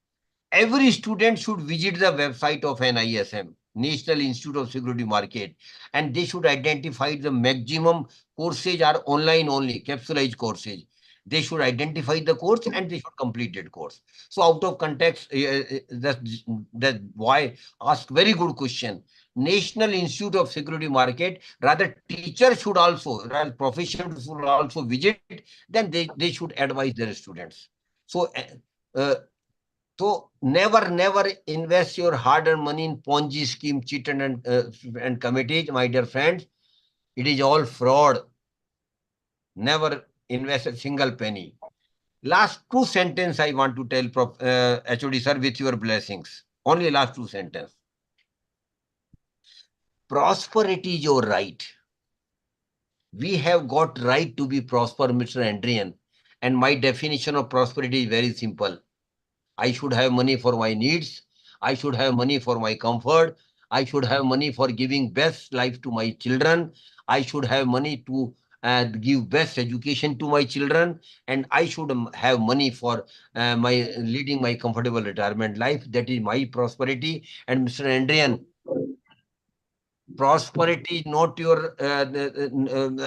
Every student should visit the website of NISM, National Institute of Security Market, and they should identify the maximum courses are online only, capsulized courses. They should identify the course and they should complete that course. So out of context, that why ask very good question. National Institute of Security Market, rather teachers should also, rather professionals should also visit, then they should advise their students. So uh, so never invest your hard-earned money in Ponzi scheme, cheat and committees, my dear friends. It is all fraud. Never invest a single penny. Last two sentences I want to tell HOD sir with your blessings. Only last two sentences. Prosperity is your right. We have got right to be prosper, Mr. Andrian. And my definition of prosperity is very simple. I should have money for my needs. I should have money for my comfort. I should have money for giving best life to my children. I should have money to give best education to my children. And I should have money for my leading my comfortable retirement life. That is my prosperity. And Mr. Andrian, prosperity is not your,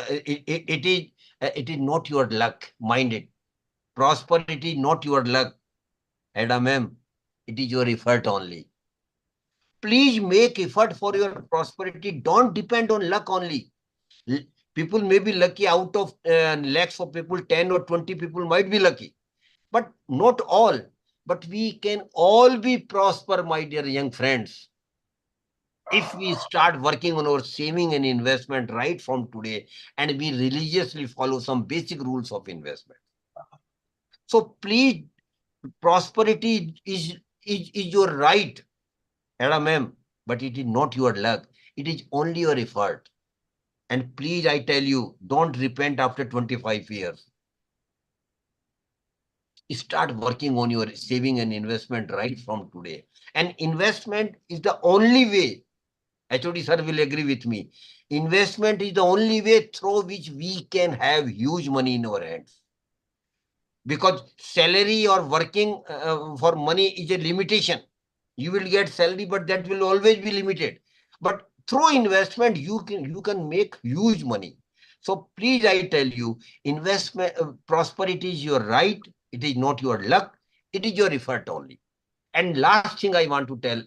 it is not your luck. Mind it. Prosperity, not your luck. Adam M. It is your effort only. Please make effort for your prosperity. Don't depend on luck only. People may be lucky. Out of lakhs of people, 10 or 20 people might be lucky. But not all. But we can all be prosper, my dear young friends, if we start working on our saving and investment right from today and we religiously follow some basic rules of investment. So please, prosperity is your right, Adam M, but it is not your luck. It is only your effort. And please, I tell you, don't repent after 25 years. Start working on your saving and investment right from today. And investment is the only way, HOD sir will agree with me, investment is the only way through which we can have huge money in our hands. Because salary or working for money is a limitation. You will get salary, but that will always be limited. But through investment, you can make huge money. So please, I tell you, investment prosperity is your right. It is not your luck. It is your effort only. And last thing I want to tell,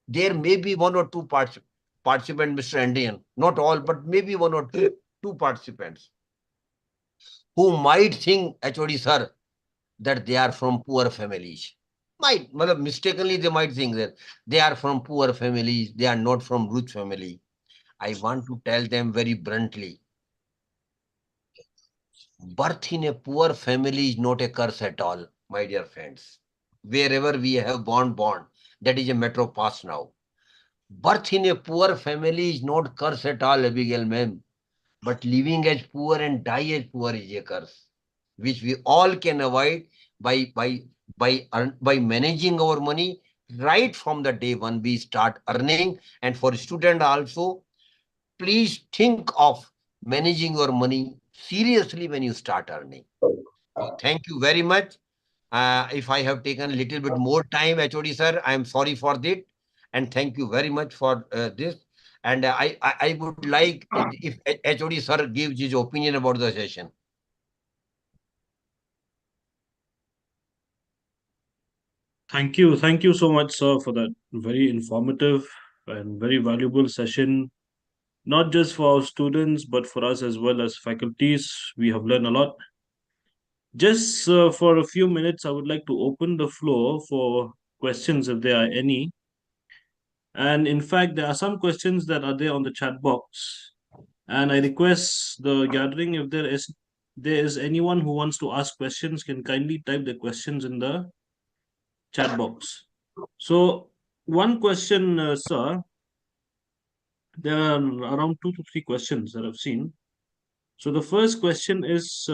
there may be one or two participants, Mr. Indian, not all, but maybe one or two participants who might think, HOD sir, that they are from poor families. Mistakenly, they might think that they are from poor families, they are not from rich family. I want to tell them very bluntly, birth in a poor family is not a curse at all, my dear friends. Wherever we have born, that is a matter of past now. Birth in a poor family is not curse at all, Abigail ma'am. But living as poor and die as poor is a curse, which we all can avoid by managing our money right from the day when we start earning. And for student also, please think of managing your money seriously when you start earning. So thank you very much. If I have taken a little bit more time, HOD sir, I am sorry for that. And thank you very much for this. And I would like if HOD sir gives his opinion about the session. Thank you so much, sir, for that very informative and very valuable session. Not just for our students, but for us as well as faculties. We have learned a lot. Just for a few minutes, I would like to open the floor for questions if there are any. And in fact, there are some questions that are there on the chat box. And I request the gathering, if there is anyone who wants to ask questions, can kindly type the questions in the chat box. So, one question, sir, there are around 2 to 3 questions that I've seen. So, the first question is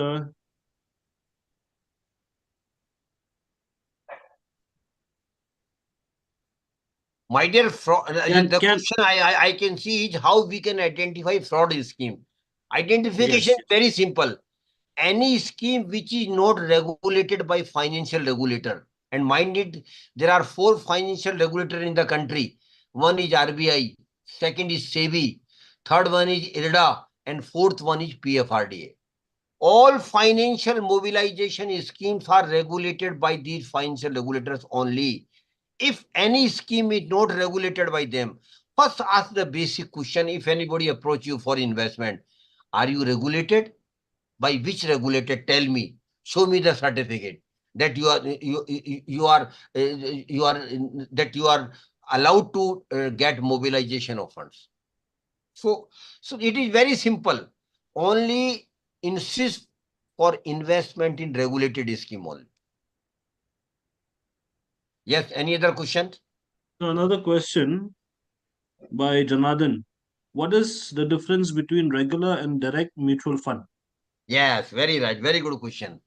My dear, the can question I can see is how we can identify fraud scheme. Identification yes. is very simple. Any scheme which is not regulated by financial regulator. And mind it, there are 4 financial regulators in the country. One is RBI, second is SEBI, third one is IRDA, and fourth one is PFRDA. All financial mobilization schemes are regulated by these financial regulators only. If any scheme is not regulated by them, first ask the basic question. If anybody approach you for investment, are you regulated? By which regulator? Tell me. Show me the certificate that you are that you are allowed to get mobilization of funds. So it is very simple. Only insist for investment in regulated scheme only. Yes. Any other questions? So another question by Janardhan. What is the difference between regular and direct mutual fund? Yes. Very right. Very good question.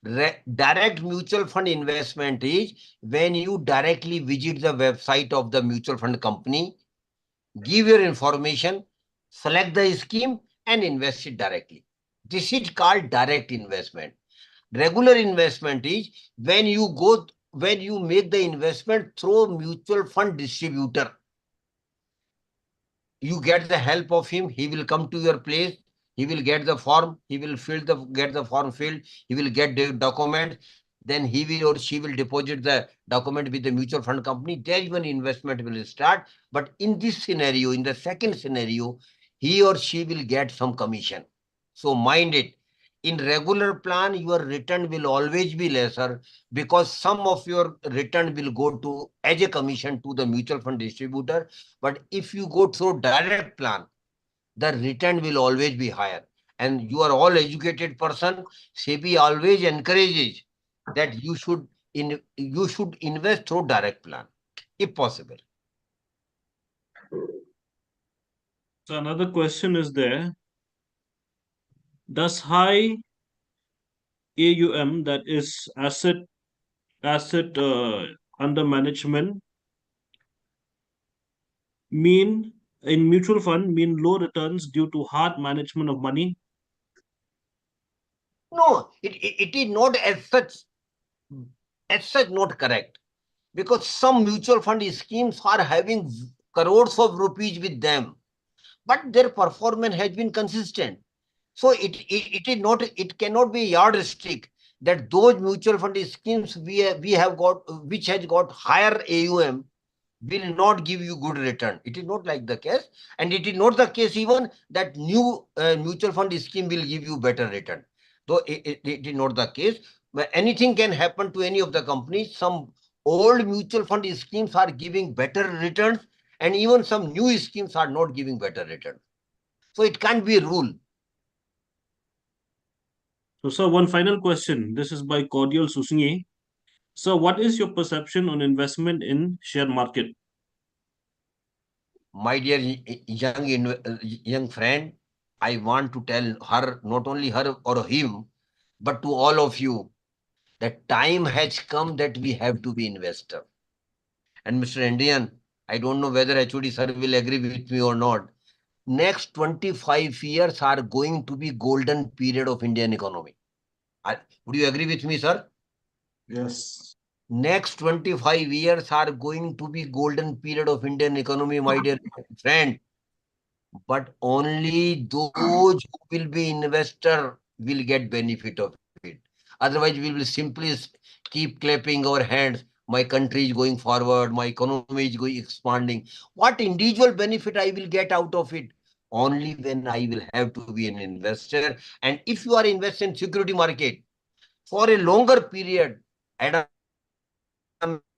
Direct mutual fund investment is when you directly visit the website of the mutual fund company, give your information, select the scheme, and invest it directly. This is called direct investment. Regular investment is when you make the investment through mutual fund distributor. You get the help of him. He will come to your place. He will get the form. He will get the form filled. He will get the document. Then he will or she will deposit the document with the mutual fund company. There when investment will start. But in this scenario, in the second scenario, he or she will get some commission. So mind it. In regular plan, your return will always be lesser because some of your return will go to as a commission to the mutual fund distributor. But if you go through direct plan, the return will always be higher. And you are all educated person. SEBI always encourages that you should invest through direct plan, if possible. So another question is there. Does high AUM, that is asset under management, mean in mutual fund mean low returns due to hard management of money? No, it is not as such not correct. Because some mutual fund schemes are having crores of rupees with them, but their performance has been consistent. So it cannot be a yardstick that those mutual fund schemes we have got, which has got higher AUM, will not give you good return. It is not like the case, and it is not the case even that new mutual fund scheme will give you better return. Though it is not the case, but anything can happen to any of the companies. Some old mutual fund schemes are giving better returns, and even some new schemes are not giving better return. So it can't be a rule. So, sir, one final question. This is by Cordial Susingi. So, what is your perception on investment in share market? My dear young friend, I want to tell her, not only her or him, but to all of you, that time has come that we have to be investor. And Mr. Indian, I don't know whether HOD sir will agree with me or not. Next 25 years are going to be golden period of Indian economy. Would you agree with me, sir? Yes. next 25 years are going to be golden period of Indian economy, my dear friend. But only those who will be investor will get benefit of it. Otherwise, we will simply keep clapping our hands. My country is going forward. My economy is going expanding. What individual benefit I will get out of it? Only when I will have to be an investor. And if you are investing in security market for a longer period, Adam,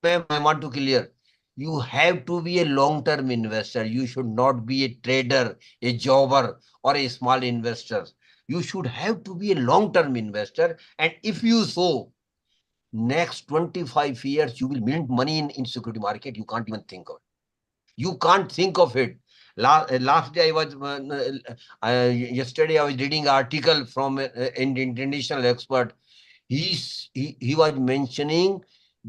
ma'am, I want to clear. You have to be a long-term investor. You should not be a trader, a jobber, or a small investor. You should have to be a long-term investor. And if you so, next 25 years, you will mint money in security market. You can't even think of it. You can't think of it. Last day I was, yesterday I was reading article from an international expert. He was mentioning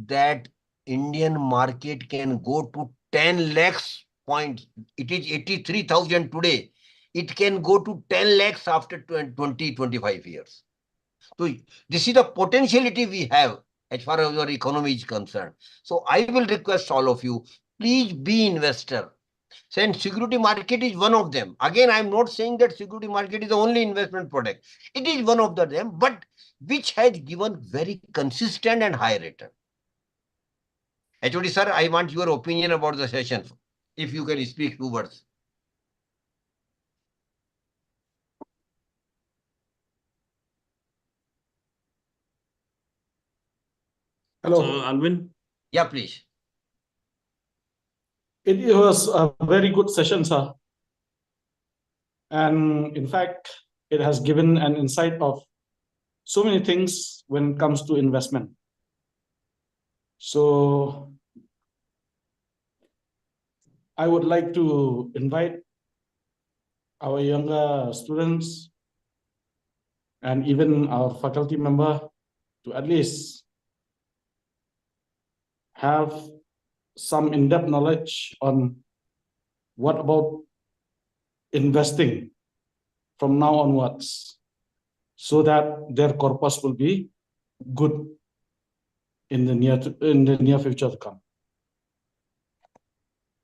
that Indian market can go to 10 lakhs points. It is 83,000 today. It can go to 10 lakhs after 20, 25 years. So this is the potentiality we have as far as our economy is concerned. So I will request all of you, please be investor. And security market is one of them. Again, I am not saying that security market is the only investment product. It is one of them, but which has given very consistent and high return. HOD sir, I want your opinion about the session. If you can speak 2 words. Hello. So, Alvin? Yeah, please. It was a very good session, sir. And in fact, it has given an insight of so many things when it comes to investment. So I would like to invite our younger students and even our faculty member to at least have some in-depth knowledge on what about investing from now onwards, so that their corpus will be good in the near future to come.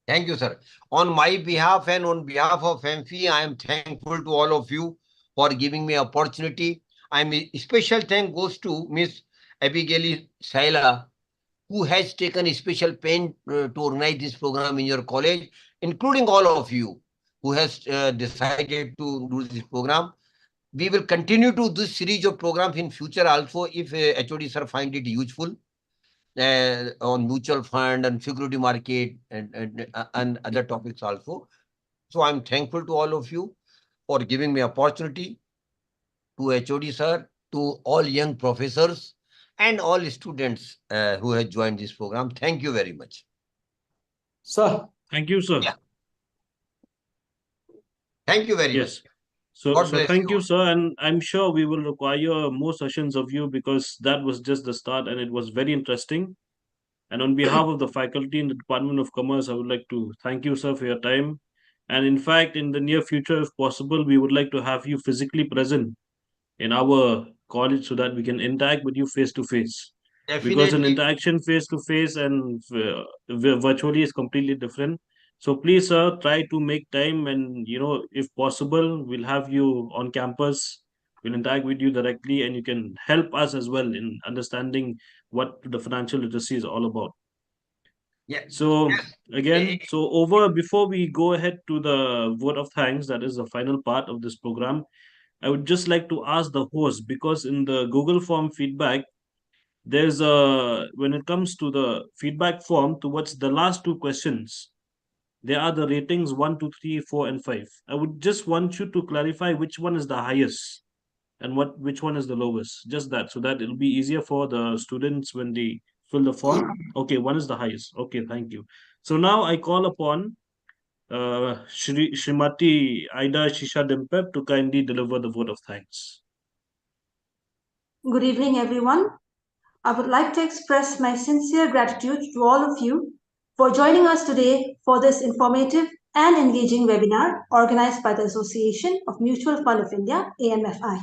Thank you, sir. On my behalf and on behalf of Amfi, I am thankful to all of you for giving me opportunity. Special thank goes to Miss Abigail Saila, who has taken special pain to organize this program in your college, including all of you who has decided to do this program. We will continue to do this series of programs in future also if HOD sir find it useful. On mutual fund and security market and other topics also. So I'm thankful to all of you for giving me opportunity, to HOD sir, to all young professors and all students who have joined this program. Thank you very much. Sir. Thank you, sir. Yeah. Thank you very much. So thank you, sir. And I'm sure we will require more sessions of you, because that was just the start and it was very interesting. And on behalf of the faculty in the Department of Commerce, I would like to thank you, sir, for your time. And in fact, in the near future, if possible, we would like to have you physically present in our college so that we can interact with you face to face. Because an interaction face to face and virtually is completely different. So please, sir, try to make time, and if possible, we'll have you on campus. We'll interact with you directly, and you can help us as well in understanding what the financial literacy is all about. Yeah. So again, before we go ahead to the vote of thanks, that is the final part of this program, I would just like to ask the host, because in the Google form feedback, there's when it comes to the feedback form towards the last 2 questions, there are the ratings 1, 2, 3, 4, and 5. I would just want you to clarify which one is the highest and which one is the lowest. Just that, so that it'll be easier for the students when they fill the form. Okay, one is the highest. Okay, thank you. So now I call upon Srimati Aida Shisha Dempep to kindly deliver the vote of thanks. Good evening, everyone. I would like to express my sincere gratitude to all of you for joining us today for this informative and engaging webinar organized by the Association of Mutual Fund of India, AMFI.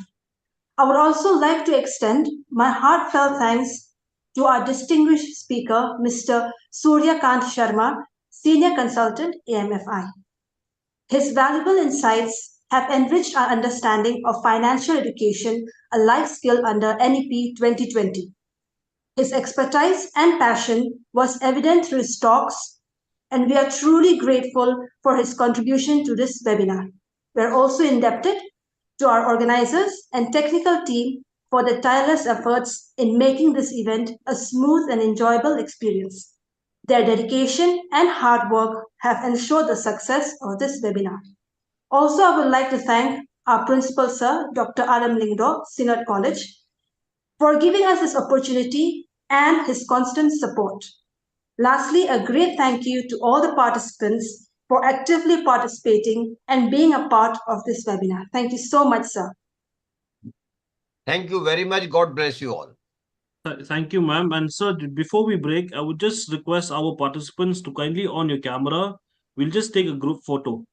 I would also like to extend my heartfelt thanks to our distinguished speaker, Mr. Suryakant Sharma, Senior Consultant, AMFI. His valuable insights have enriched our understanding of financial education, a life skill under NEP 2020. His expertise and passion was evident through his talks, and we are truly grateful for his contribution to this webinar. We are also indebted to our organizers and technical team for their tireless efforts in making this event a smooth and enjoyable experience. Their dedication and hard work have ensured the success of this webinar. Also, I would like to thank our Principal Sir, Dr. Adam Lingdo, Synod College, for giving us this opportunity and his constant support. Lastly, a great thank you to all the participants for actively participating and being a part of this webinar. Thank you so much, sir. Thank you very much. God bless you all. Thank you, ma'am. And sir, before we break, I would just request our participants to kindly on your camera. We'll just take a group photo.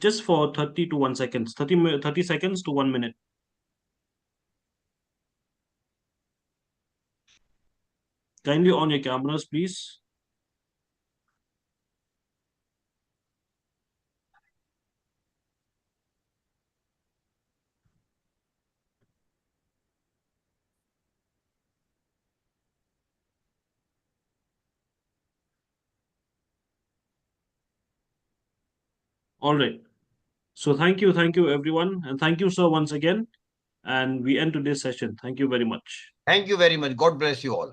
Just for 30 to 1 seconds, 30 seconds to 1 minute. Kindly on your cameras, please. All right. So thank you everyone. And thank you, sir, once again. And we end today's session. Thank you very much. Thank you very much. God bless you all.